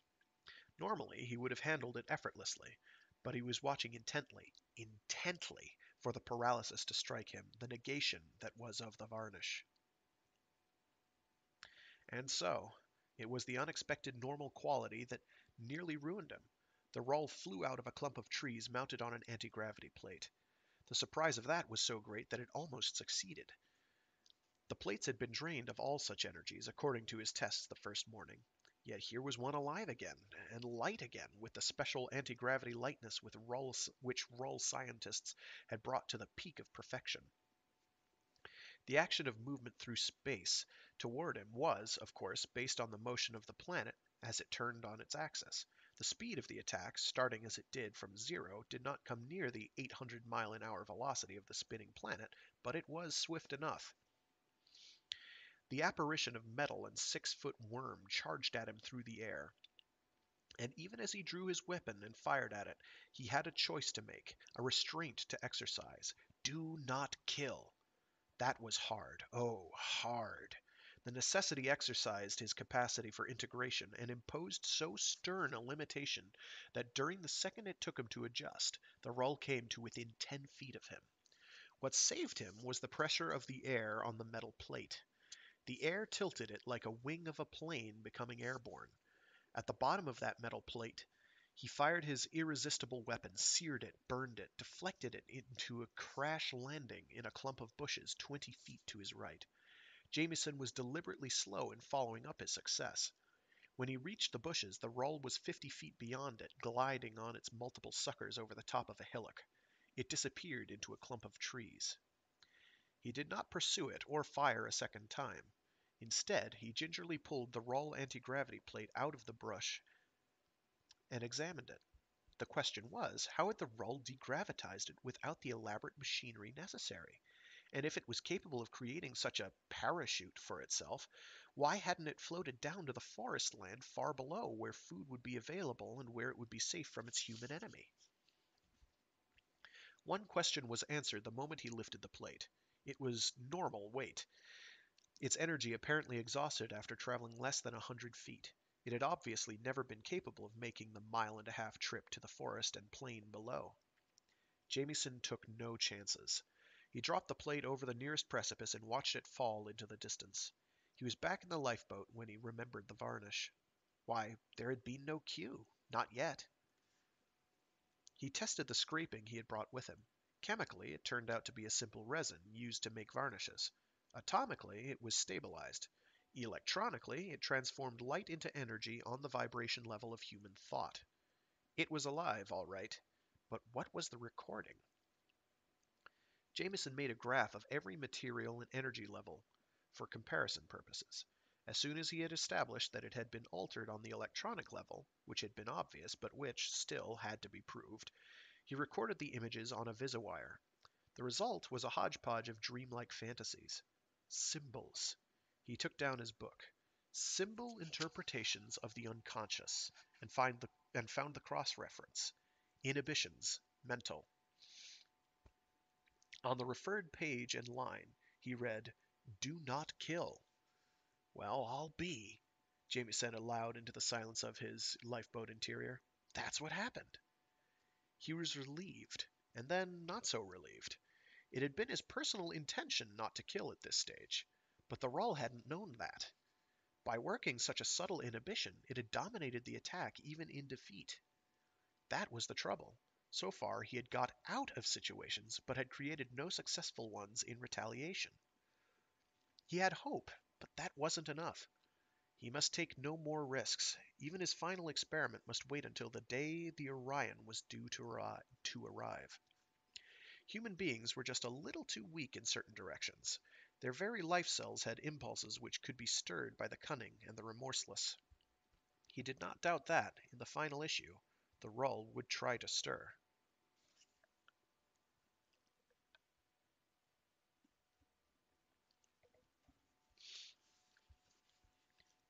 Normally, he would have handled it effortlessly, but he was watching intently, for the paralysis to strike him, the negation that was of the varnish. And so, it was the unexpected normal quality that nearly ruined him. The roll flew out of a clump of trees mounted on an anti-gravity plate. The surprise of that was so great that it almost succeeded. The plates had been drained of all such energies, according to his tests the first morning. Yet here was one alive again, and light again, with the special anti-gravity lightness which Rull scientists had brought to the peak of perfection. The action of movement through space toward him was, of course, based on the motion of the planet as it turned on its axis. The speed of the attack, starting as it did from zero, did not come near the 800-mile-an-hour velocity of the spinning planet, but it was swift enough. The apparition of metal and 6-foot worm charged at him through the air, and even as he drew his weapon and fired at it, he had a choice to make, a restraint to exercise. Do not kill. That was hard. Oh, hard. The necessity exercised his capacity for integration and imposed so stern a limitation that during the second it took him to adjust, the Rull came to within 10 feet of him. What saved him was the pressure of the air on the metal plate. The air tilted it like a wing of a plane becoming airborne. At the bottom of that metal plate, he fired his irresistible weapon, seared it, burned it, deflected it into a crash landing in a clump of bushes 20 feet to his right. Jameson was deliberately slow in following up his success. When he reached the bushes, the Rull was 50 feet beyond it, gliding on its multiple suckers over the top of a hillock. It disappeared into a clump of trees. He did not pursue it or fire a second time. Instead, he gingerly pulled the Rull anti-gravity plate out of the brush and examined it. The question was, how had the Rull degravitized it without the elaborate machinery necessary? And if it was capable of creating such a parachute for itself, why hadn't it floated down to the forest land far below, where food would be available and where it would be safe from its human enemy? One question was answered the moment he lifted the plate. It was normal weight, its energy apparently exhausted after traveling less than 100 feet. It had obviously never been capable of making the mile-and-a-half trip to the forest and plain below. Jameson took no chances. He dropped the plate over the nearest precipice and watched it fall into the distance. He was back in the lifeboat when he remembered the varnish. Why, there had been no cue. Not yet. He tested the scraping he had brought with him. Chemically, it turned out to be a simple resin used to make varnishes. Atomically, it was stabilized. Electronically, it transformed light into energy on the vibration level of human thought. It was alive, all right. But what was the recording? Jameson made a graph of every material and energy level for comparison purposes. As soon as he had established that it had been altered on the electronic level, which had been obvious but which still had to be proved, he recorded the images on a VisiWire. The result was a hodgepodge of dreamlike fantasies. Symbols. He took down his book. Symbol interpretations of the unconscious, and found the cross-reference. Inhibitions. Mental. On the referred page and line, he read, "Do not kill." "Well, I'll be," Jamie said aloud into the silence of his lifeboat interior. "That's what happened." He was relieved, and then not so relieved. It had been his personal intention not to kill at this stage, but the Rull hadn't known that. By working such a subtle inhibition, it had dominated the attack even in defeat. That was the trouble. So far, he had got out of situations, but had created no successful ones in retaliation. He had hope, but that wasn't enough. He must take no more risks. Even his final experiment must wait until the day the Orion was due to arrive. Human beings were just a little too weak in certain directions. Their very life cells had impulses which could be stirred by the cunning and the remorseless. He did not doubt that, in the final issue, the Rull would try to stir.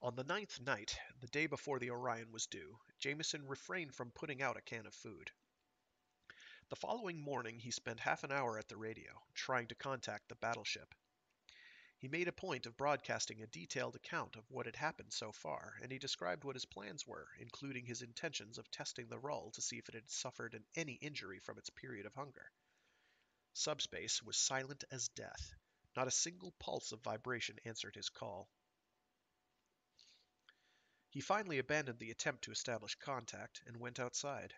On the ninth night, the day before the Orion was due, Jameson refrained from putting out a can of food. The following morning he spent half an hour at the radio, trying to contact the battleship. He made a point of broadcasting a detailed account of what had happened so far, and he described what his plans were, including his intentions of testing the Rull to see if it had suffered any injury from its period of hunger. Subspace was silent as death. Not a single pulse of vibration answered his call. He finally abandoned the attempt to establish contact and went outside.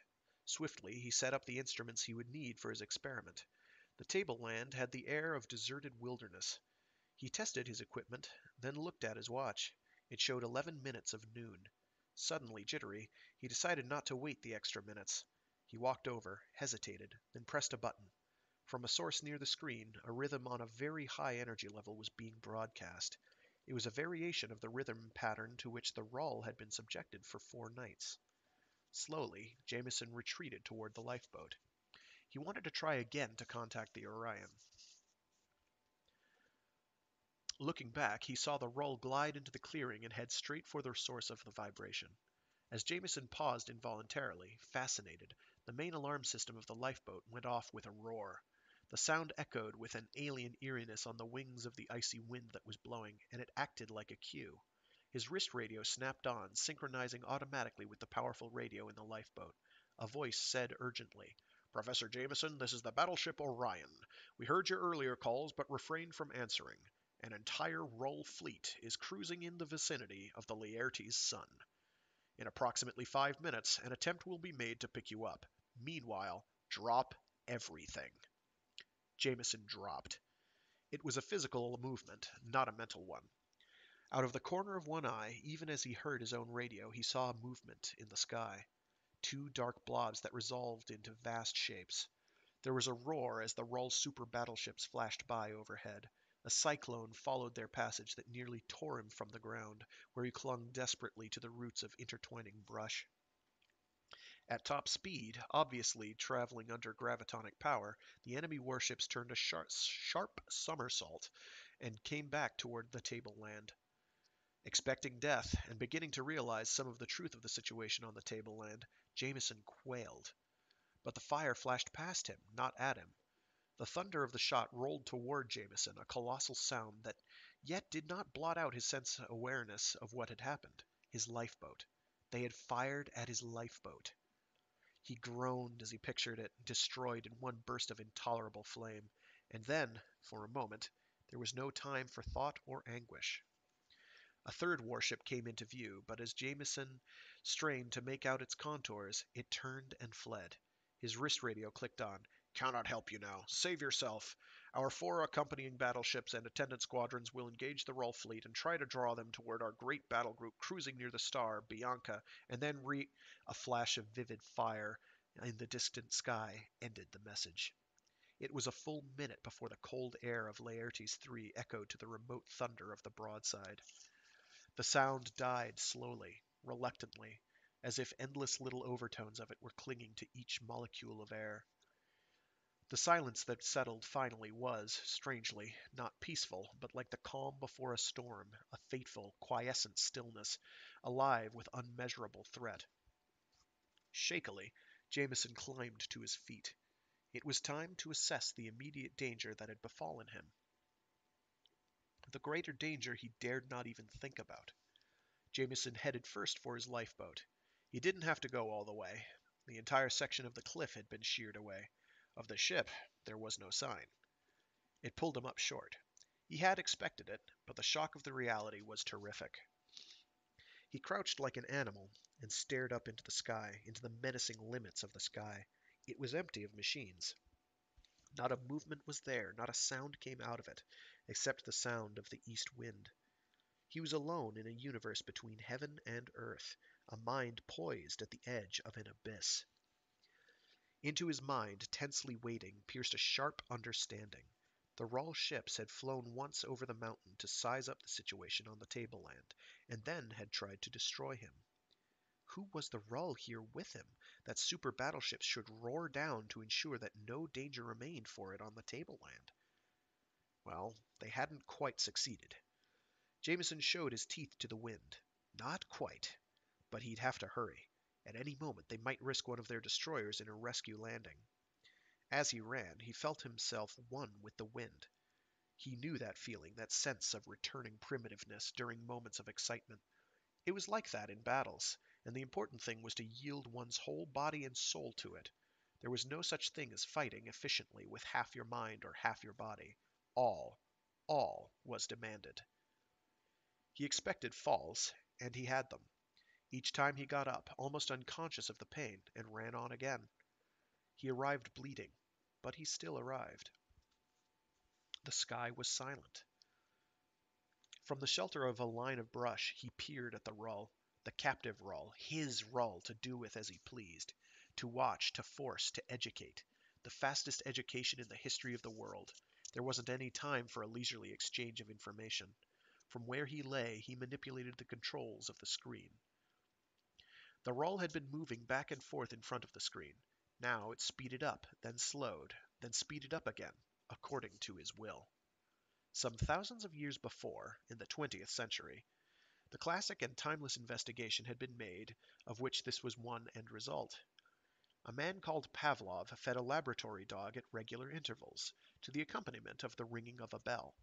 Swiftly, he set up the instruments he would need for his experiment. The tableland had the air of deserted wilderness. He tested his equipment, then looked at his watch. It showed 11 minutes of noon. Suddenly jittery, he decided not to wait the extra minutes. He walked over, hesitated, then pressed a button. From a source near the screen, a rhythm on a very high energy level was being broadcast. It was a variation of the rhythm pattern to which the Rull had been subjected for 4 nights. Slowly, Jameson retreated toward the lifeboat. He wanted to try again to contact the Orion. Looking back, he saw the Rull glide into the clearing and head straight for the source of the vibration. As Jameson paused involuntarily, fascinated, the main alarm system of the lifeboat went off with a roar. The sound echoed with an alien eeriness on the wings of the icy wind that was blowing, and it acted like a cue. His wrist radio snapped on, synchronizing automatically with the powerful radio in the lifeboat. A voice said urgently, "Professor Jameson, this is the battleship Orion. We heard your earlier calls but refrained from answering. An entire Rull fleet is cruising in the vicinity of the Laertes sun. In approximately 5 minutes, an attempt will be made to pick you up. Meanwhile, drop everything." Jameson dropped. It was a physical movement, not a mental one. Out of the corner of one eye, even as he heard his own radio, he saw a movement in the sky. 2 dark blobs that resolved into vast shapes. There was a roar as the Rull super battleships flashed by overhead. A cyclone followed their passage that nearly tore him from the ground, where he clung desperately to the roots of intertwining brush. At top speed, obviously traveling under gravitonic power, the enemy warships turned a sharp somersault and came back toward the tableland. Expecting death, and beginning to realize some of the truth of the situation on the tableland, Jameson quailed. But the fire flashed past him, not at him. The thunder of the shot rolled toward Jameson, a colossal sound that yet did not blot out his sense awareness of what had happened. His lifeboat. They had fired at his lifeboat. He groaned as he pictured it, destroyed in one burst of intolerable flame. And then, for a moment, there was no time for thought or anguish. A third warship came into view, but as Jameson strained to make out its contours, it turned and fled. His wrist radio clicked on. "Cannot help you now. Save yourself. Our 4 accompanying battleships and attendant squadrons will engage the Rull fleet and try to draw them toward our great battle group cruising near the star, Bianca, and then A flash of vivid fire in the distant sky ended the message. It was a full minute before the cold air of Laertes 3 echoed to the remote thunder of the broadside. The sound died slowly, reluctantly, as if endless little overtones of it were clinging to each molecule of air. The silence that settled finally was, strangely, not peaceful, but like the calm before a storm, a fateful, quiescent stillness, alive with unmeasurable threat. Shakily, Jameson climbed to his feet. It was time to assess the immediate danger that had befallen him. The greater danger he dared not even think about. Jameson headed first for his lifeboat. He didn't have to go all the way. The entire section of the cliff had been sheared away. Of the ship, there was no sign. It pulled him up short. He had expected it, but the shock of the reality was terrific. He crouched like an animal and stared up into the sky, into the menacing limits of the sky. It was empty of machines. Not a movement was there, not a sound came out of it, except the sound of the east wind. He was alone in a universe between heaven and earth, a mind poised at the edge of an abyss. Into his mind, tensely waiting, pierced a sharp understanding. The Rahl ships had flown once over the mountain to size up the situation on the tableland, and then had tried to destroy him. Who was the Rahl here with him, that super battleships should roar down to ensure that no danger remained for it on the tableland? Well, they hadn't quite succeeded. Jameson showed his teeth to the wind. Not quite, but he'd have to hurry. At any moment they might risk one of their destroyers in a rescue landing. As he ran, he felt himself one with the wind. He knew that feeling, that sense of returning primitiveness during moments of excitement. It was like that in battles, and the important thing was to yield one's whole body and soul to it. There was no such thing as fighting efficiently with half your mind or half your body. All was demanded. He expected falls, and he had them. Each time he got up, almost unconscious of the pain, and ran on again. He arrived bleeding, but he still arrived. The sky was silent. From the shelter of a line of brush, he peered at the Rahl, the captive Rahl, his Rahl to do with as he pleased, to watch, to force, to educate. The fastest education in the history of the world. There wasn't any time for a leisurely exchange of information. From where he lay, he manipulated the controls of the screen. The Rahl had been moving back and forth in front of the screen. Now it speeded up, then slowed, then speeded up again, according to his will. Some thousands of years before, in the 20th century, the classic and timeless investigation had been made, of which this was one end result. A man called Pavlov fed a laboratory dog at regular intervals, to the accompaniment of the ringing of a bell.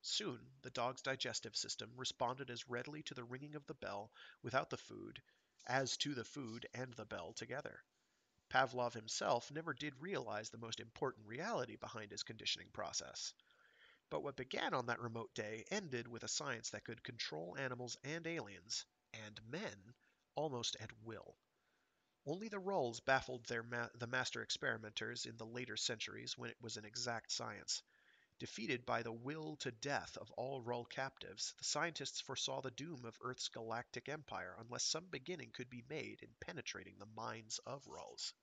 Soon, the dog's digestive system responded as readily to the ringing of the bell without the food as to the food and the bell together. Pavlov himself never did realize the most important reality behind his conditioning process. But what began on that remote day ended with a science that could control animals and aliens, and men, almost at will. Only the Rahls baffled the master experimenters in the later centuries when it was an exact science. Defeated by the will to death of all Rahl captives, the scientists foresaw the doom of Earth's galactic empire unless some beginning could be made in penetrating the minds of Rahls.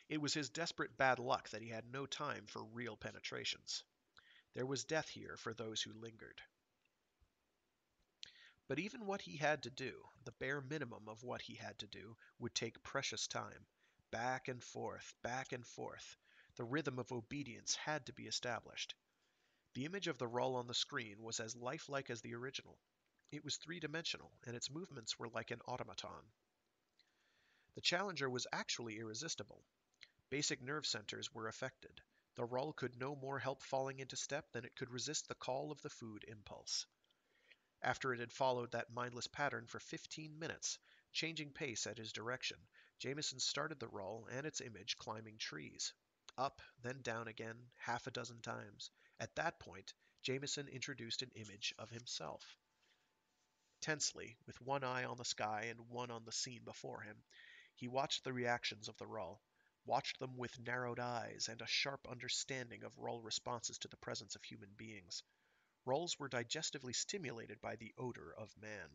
It was his desperate bad luck that he had no time for real penetrations. There was death here for those who lingered. But even what he had to do, the bare minimum of what he had to do, would take precious time. Back and forth, back and forth. The rhythm of obedience had to be established. The image of the Rahl on the screen was as lifelike as the original. It was three-dimensional, and its movements were like an automaton. The Challenger was actually irresistible. Basic nerve centers were affected. The Rahl could no more help falling into step than it could resist the call of the food impulse. After it had followed that mindless pattern for 15 minutes, changing pace at his direction, Jameson started the Rahl and its image climbing trees. Up, then down again, half a dozen times. At that point, Jameson introduced an image of himself. Tensely, with one eye on the sky and one on the scene before him, he watched the reactions of the Rahl, watched them with narrowed eyes and a sharp understanding of Rahl responses to the presence of human beings. Rahls were digestively stimulated by the odor of man.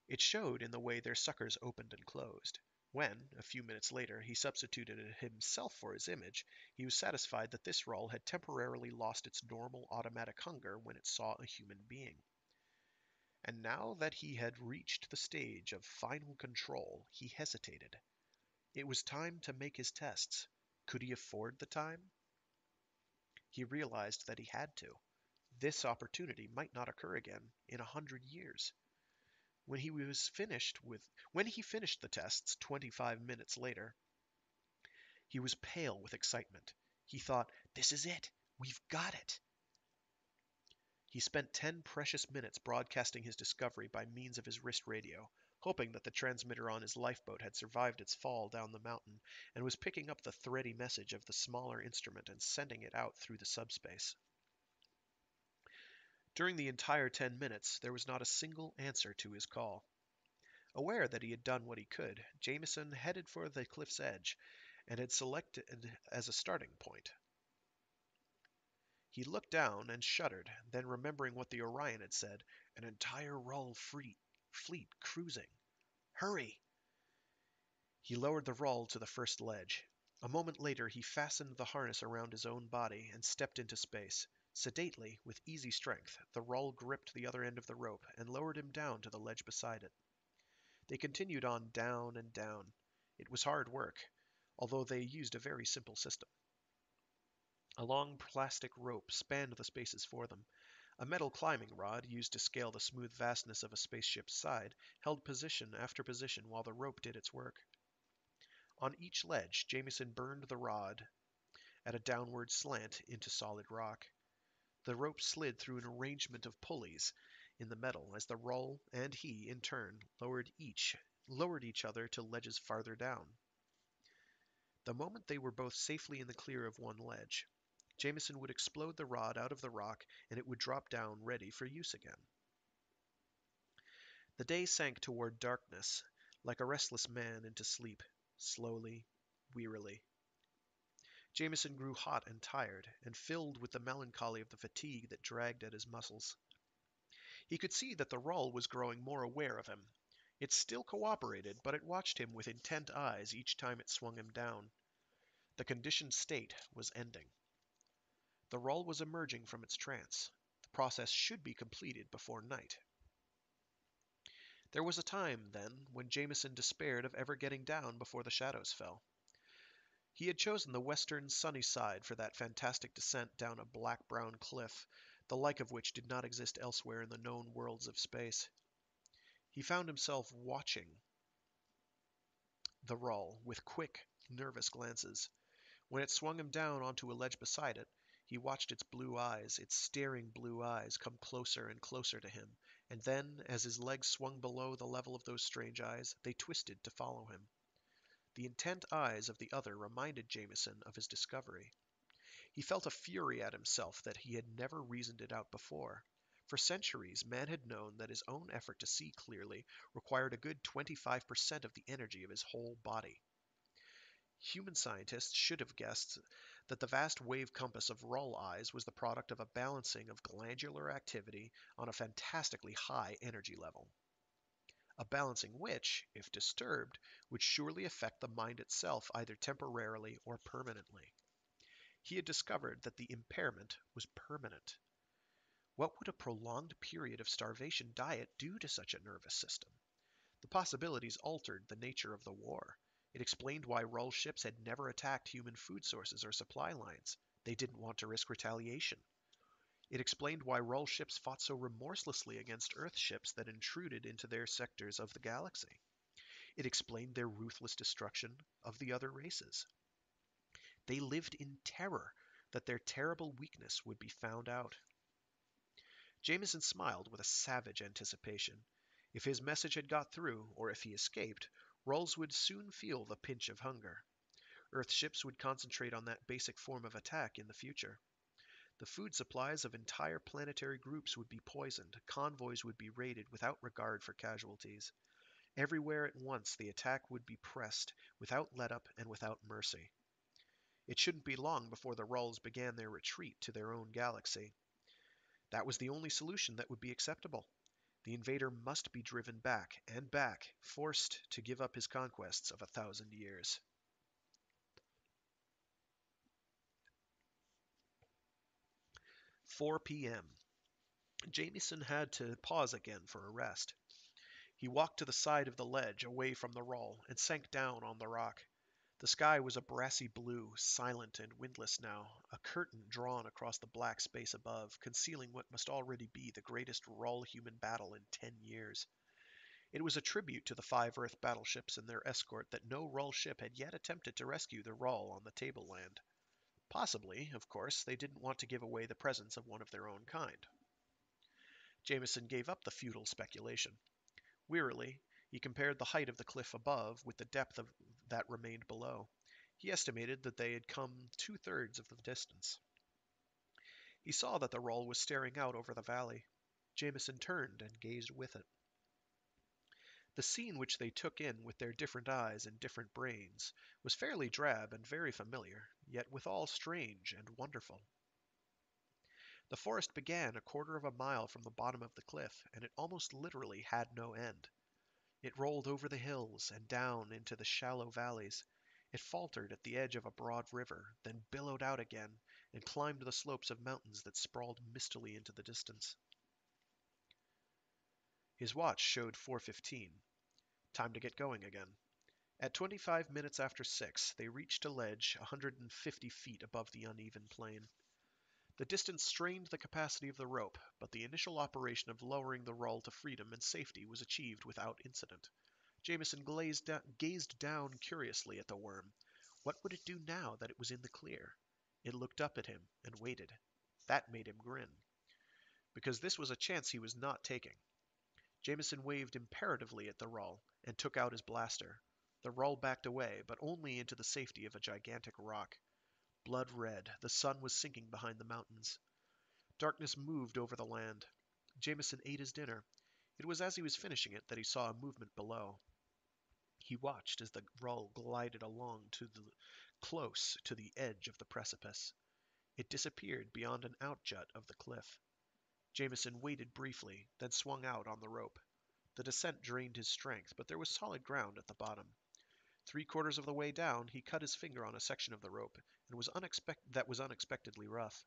It showed in the way their suckers opened and closed. When, a few minutes later, he substituted himself for his image, he was satisfied that this Rull had temporarily lost its normal automatic hunger when it saw a human being. And now that he had reached the stage of final control, he hesitated. It was time to make his tests. Could he afford the time? He realized that he had to. This opportunity might not occur again in 100 years. When he finished the tests 25 minutes later, he was pale with excitement. He thought, "This is it. We've got it." He spent 10 precious minutes broadcasting his discovery by means of his wrist radio, hoping that the transmitter on his lifeboat had survived its fall down the mountain and was picking up the thready message of the smaller instrument and sending it out through the subspace. During the entire 10 minutes, there was not a single answer to his call. Aware that he had done what he could, Jameson headed for the cliff's edge and had selected as a starting point. He looked down and shuddered, then remembering what the Orion had said, an entire Rull fleet cruising. Hurry! He lowered the Rull to the first ledge. A moment later he fastened the harness around his own body and stepped into space. Sedately, with easy strength, the Rull gripped the other end of the rope and lowered him down to the ledge beside it. They continued on down and down. It was hard work, although they used a very simple system. A long plastic rope spanned the spaces for them. A metal climbing rod, used to scale the smooth vastness of a spaceship's side, held position after position while the rope did its work. On each ledge, Jameson burned the rod at a downward slant into solid rock. The rope slid through an arrangement of pulleys in the metal as the Rull and he, in turn, lowered each other to ledges farther down. The moment they were both safely in the clear of one ledge, Jameson would explode the rod out of the rock and it would drop down ready for use again. The day sank toward darkness, like a restless man into sleep, slowly, wearily. Jameson grew hot and tired, and filled with the melancholy of the fatigue that dragged at his muscles. He could see that the Rull was growing more aware of him. It still cooperated, but it watched him with intent eyes each time it swung him down. The conditioned state was ending. The Rull was emerging from its trance. The process should be completed before night. There was a time, then, when Jameson despaired of ever getting down before the shadows fell. He had chosen the western sunny side for that fantastic descent down a black-brown cliff, the like of which did not exist elsewhere in the known worlds of space. He found himself watching the Rull with quick, nervous glances. When it swung him down onto a ledge beside it, he watched its staring blue eyes, come closer and closer to him, and then, as his legs swung below the level of those strange eyes, they twisted to follow him. The intent eyes of the other reminded Jameson of his discovery. He felt a fury at himself that he had never reasoned it out before. For centuries, man had known that his own effort to see clearly required a good 25% of the energy of his whole body. Human scientists should have guessed that the vast wave compass of Rull eyes was the product of a balancing of glandular activity on a fantastically high energy level. A balancing which, if disturbed, would surely affect the mind itself either temporarily or permanently. He had discovered that the impairment was permanent. What would a prolonged period of starvation diet do to such a nervous system? The possibilities altered the nature of the war. It explained why Rull ships had never attacked human food sources or supply lines. They didn't want to risk retaliation. It explained why Rull ships fought so remorselessly against Earth ships that intruded into their sectors of the galaxy. It explained their ruthless destruction of the other races. They lived in terror that their terrible weakness would be found out. Jameson smiled with a savage anticipation. If his message had got through, or if he escaped, Rulls would soon feel the pinch of hunger. Earth ships would concentrate on that basic form of attack in the future. The food supplies of entire planetary groups would be poisoned, convoys would be raided without regard for casualties. Everywhere at once the attack would be pressed, without let-up and without mercy. It shouldn't be long before the Rulls began their retreat to their own galaxy. That was the only solution that would be acceptable. The invader must be driven back and back, forced to give up his conquests of 1,000 years. 4 p.m. Jameson had to pause again for a rest. He walked to the side of the ledge, away from the roll, and sank down on the rock. The sky was a brassy blue, silent and windless now, a curtain drawn across the black space above, concealing what must already be the greatest Rull-human battle in 10 years. It was a tribute to the 5 Earth battleships and their escort that no Rull ship had yet attempted to rescue the Rull on the tableland. Possibly, of course, they didn't want to give away the presence of one of their own kind. Jameson gave up the futile speculation. Wearily, he compared the height of the cliff above with the depth that remained below. He estimated that they had come 2/3 of the distance. He saw that the Rull was staring out over the valley. Jameson turned and gazed with it. The scene which they took in with their different eyes and different brains was fairly drab and very familiar, yet withal strange and wonderful. The forest began 1/4 of a mile from the bottom of the cliff, and it almost literally had no end. It rolled over the hills and down into the shallow valleys. It faltered at the edge of a broad river, then billowed out again and climbed the slopes of mountains that sprawled mistily into the distance. His watch showed 4:15. Time to get going again. At 25 minutes after 6, they reached a ledge 150 feet above the uneven plain. The distance strained the capacity of the rope, but the initial operation of lowering the Rull to freedom and safety was achieved without incident. Jameson gazed down curiously at the worm. What would it do now that it was in the clear? It looked up at him and waited. That made him grin, because this was a chance he was not taking. Jameson waved imperatively at the Rull and took out his blaster. The Rull backed away, but only into the safety of a gigantic rock. Blood red, the sun was sinking behind the mountains. Darkness moved over the land. Jameson ate his dinner. It was as he was finishing it that he saw a movement below. He watched as the Rull glided along close to the edge of the precipice. It disappeared beyond an outjut of the cliff. Jameson waited briefly, then swung out on the rope. The descent drained his strength, but there was solid ground at the bottom. 3/4 of the way down, he cut his finger on a section of the rope and that was unexpectedly rough.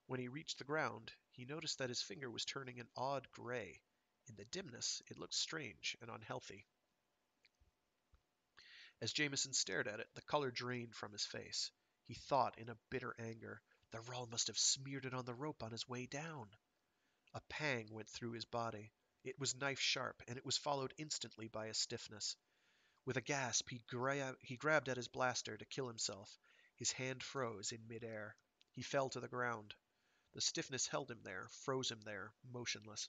When he reached the ground, he noticed that his finger was turning an odd gray. In the dimness, it looked strange and unhealthy. As Jameson stared at it, the color drained from his face. He thought in a bitter anger, the Rull must have smeared it on the rope on his way down. A pang went through his body. It was knife-sharp, and it was followed instantly by a stiffness. With a gasp, he grabbed at his blaster to kill himself. His hand froze in midair. He fell to the ground. The stiffness held him there, froze him there, motionless.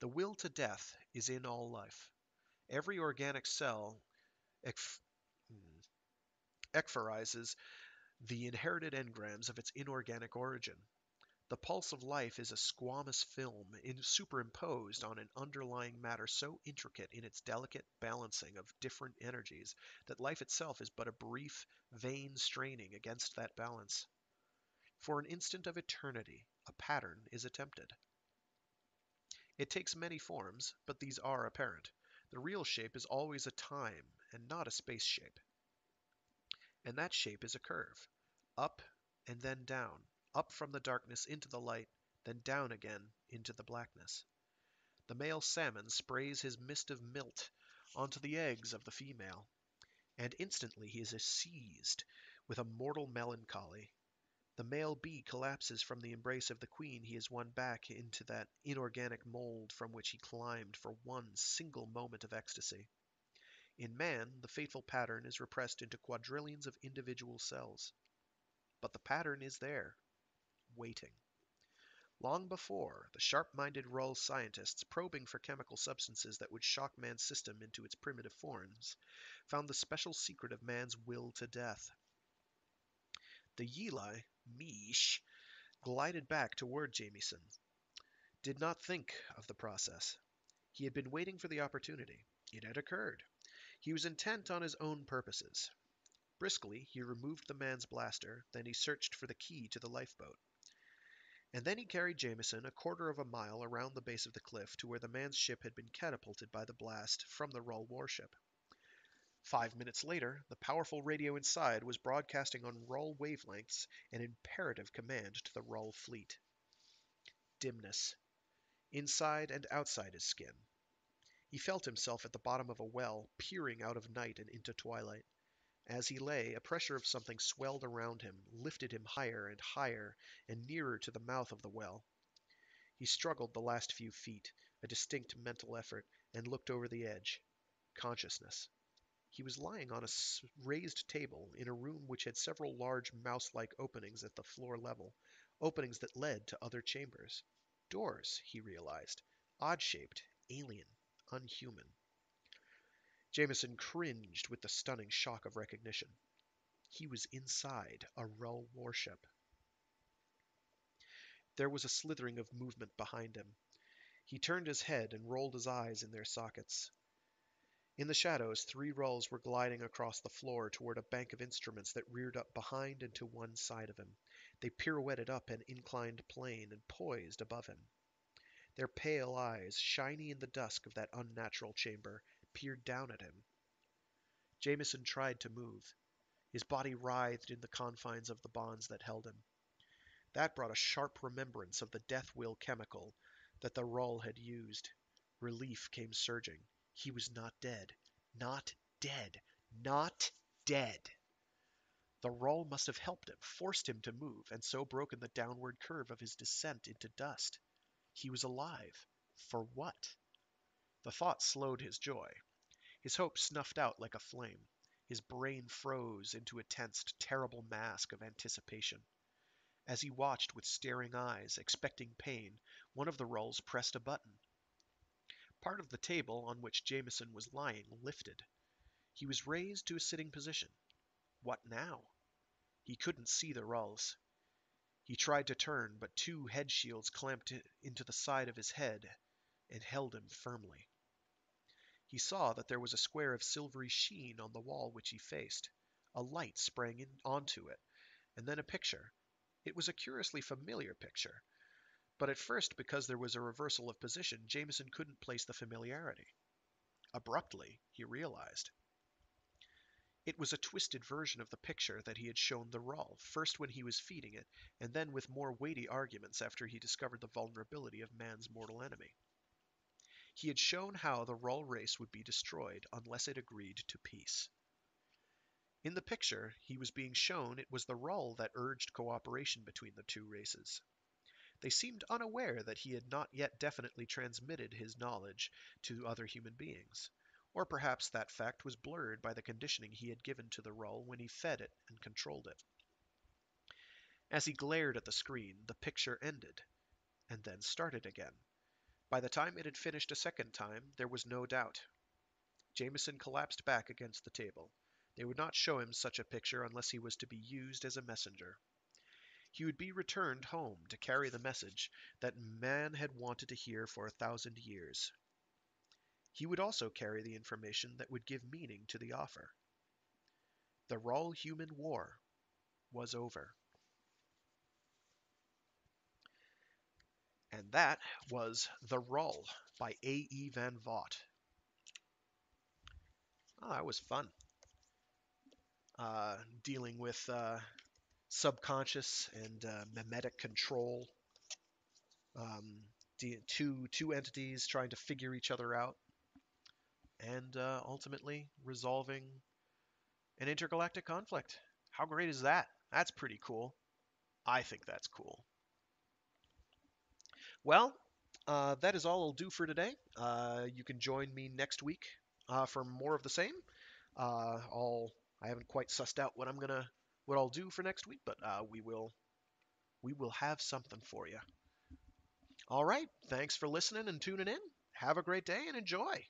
The will to death is in all life. Every organic cell ekphorizes the inherited engrams of its inorganic origin. The pulse of life is a squamous film superimposed on an underlying matter so intricate in its delicate balancing of different energies that life itself is but a brief, vain straining against that balance. For an instant of eternity, a pattern is attempted. It takes many forms, but these are apparent. The real shape is always a time and not a space shape. And that shape is a curve, up and then down, up from the darkness into the light, then down again into the blackness. The male salmon sprays his mist of milt onto the eggs of the female, and instantly he is seized with a mortal melancholy. The male bee collapses from the embrace of the queen he has won back into that inorganic mold from which he climbed for one single moment of ecstasy. In man, the fateful pattern is repressed into quadrillions of individual cells. But the pattern is there, waiting. Long before, the sharp-minded Rull scientists, probing for chemical substances that would shock man's system into its primitive forms, found the special secret of man's will to death. The Yili, Mish, glided back toward Jameson, did not think of the process. He had been waiting for the opportunity. It had occurred. He was intent on his own purposes. Briskly, he removed the man's blaster, then he searched for the key to the lifeboat. And then he carried Jameson a quarter of a mile around the base of the cliff to where the man's ship had been catapulted by the blast from the Rull warship. 5 minutes later, the powerful radio inside was broadcasting on Rull wavelengths an imperative command to the Rull fleet. Dimness, inside and outside his skin. He felt himself at the bottom of a well, peering out of night and into twilight. As he lay, a pressure of something swelled around him, lifted him higher and higher, and nearer to the mouth of the well. He struggled the last few feet, a distinct mental effort, and looked over the edge. Consciousness. He was lying on a raised table in a room which had several large mouse-like openings at the floor level, openings that led to other chambers. Doors, he realized. Odd-shaped, alien, unhuman. Jameson cringed with the stunning shock of recognition. He was inside a Rull warship. There was a slithering of movement behind him. He turned his head and rolled his eyes in their sockets. In the shadows, 3 Rulls were gliding across the floor toward a bank of instruments that reared up behind and to one side of him. They pirouetted up an inclined plane and poised above him. Their pale eyes, shiny in the dusk of that unnatural chamber, peered down at him. Jameson tried to move. His body writhed in the confines of the bonds that held him. That brought a sharp remembrance of the death will chemical that the Rull had used. Relief came surging. He was not dead. Not dead. Not dead. The Rull must have helped him, forced him to move, and so broken the downward curve of his descent into dust. He was alive. For what? The thought slowed his joy. His hope snuffed out like a flame. His brain froze into a tensed, terrible mask of anticipation. As he watched with staring eyes, expecting pain, one of the Rulls pressed a button. Part of the table on which Jameson was lying lifted. He was raised to a sitting position. What now? He couldn't see the Rulls. He tried to turn, but 2 head shields clamped into the side of his head and held him firmly. He saw that there was a square of silvery sheen on the wall which he faced. A light sprang onto it, and then a picture. It was a curiously familiar picture, but at first, because there was a reversal of position, Jameson couldn't place the familiarity. Abruptly, he realized. It was a twisted version of the picture that he had shown the Rull, first when he was feeding it, and then with more weighty arguments after he discovered the vulnerability of man's mortal enemy. He had shown how the Rull race would be destroyed unless it agreed to peace. In the picture, he was being shown it was the Rull that urged cooperation between the 2 races. They seemed unaware that he had not yet definitely transmitted his knowledge to other human beings. Or perhaps that fact was blurred by the conditioning he had given to the Rull when he fed it and controlled it. As he glared at the screen, the picture ended, and then started again. By the time it had finished a second time, there was no doubt. Jameson collapsed back against the table. They would not show him such a picture unless he was to be used as a messenger. He would be returned home to carry the message that man had wanted to hear for 1,000 years. He would also carry the information that would give meaning to the offer. The Rull-Human War was over. And that was The Rull by A.E. Van Vogt. Oh, that was fun. Dealing with subconscious and memetic control. Two entities trying to figure each other out. And ultimately resolving an intergalactic conflict. How great is that? That's pretty cool. I think that's cool. Well, that is all I'll do for today. You can join me next week for more of the same. I haven't quite sussed out what I'll do for next week, but we will have something for you. All right, thanks for listening and tuning in. Have a great day and enjoy.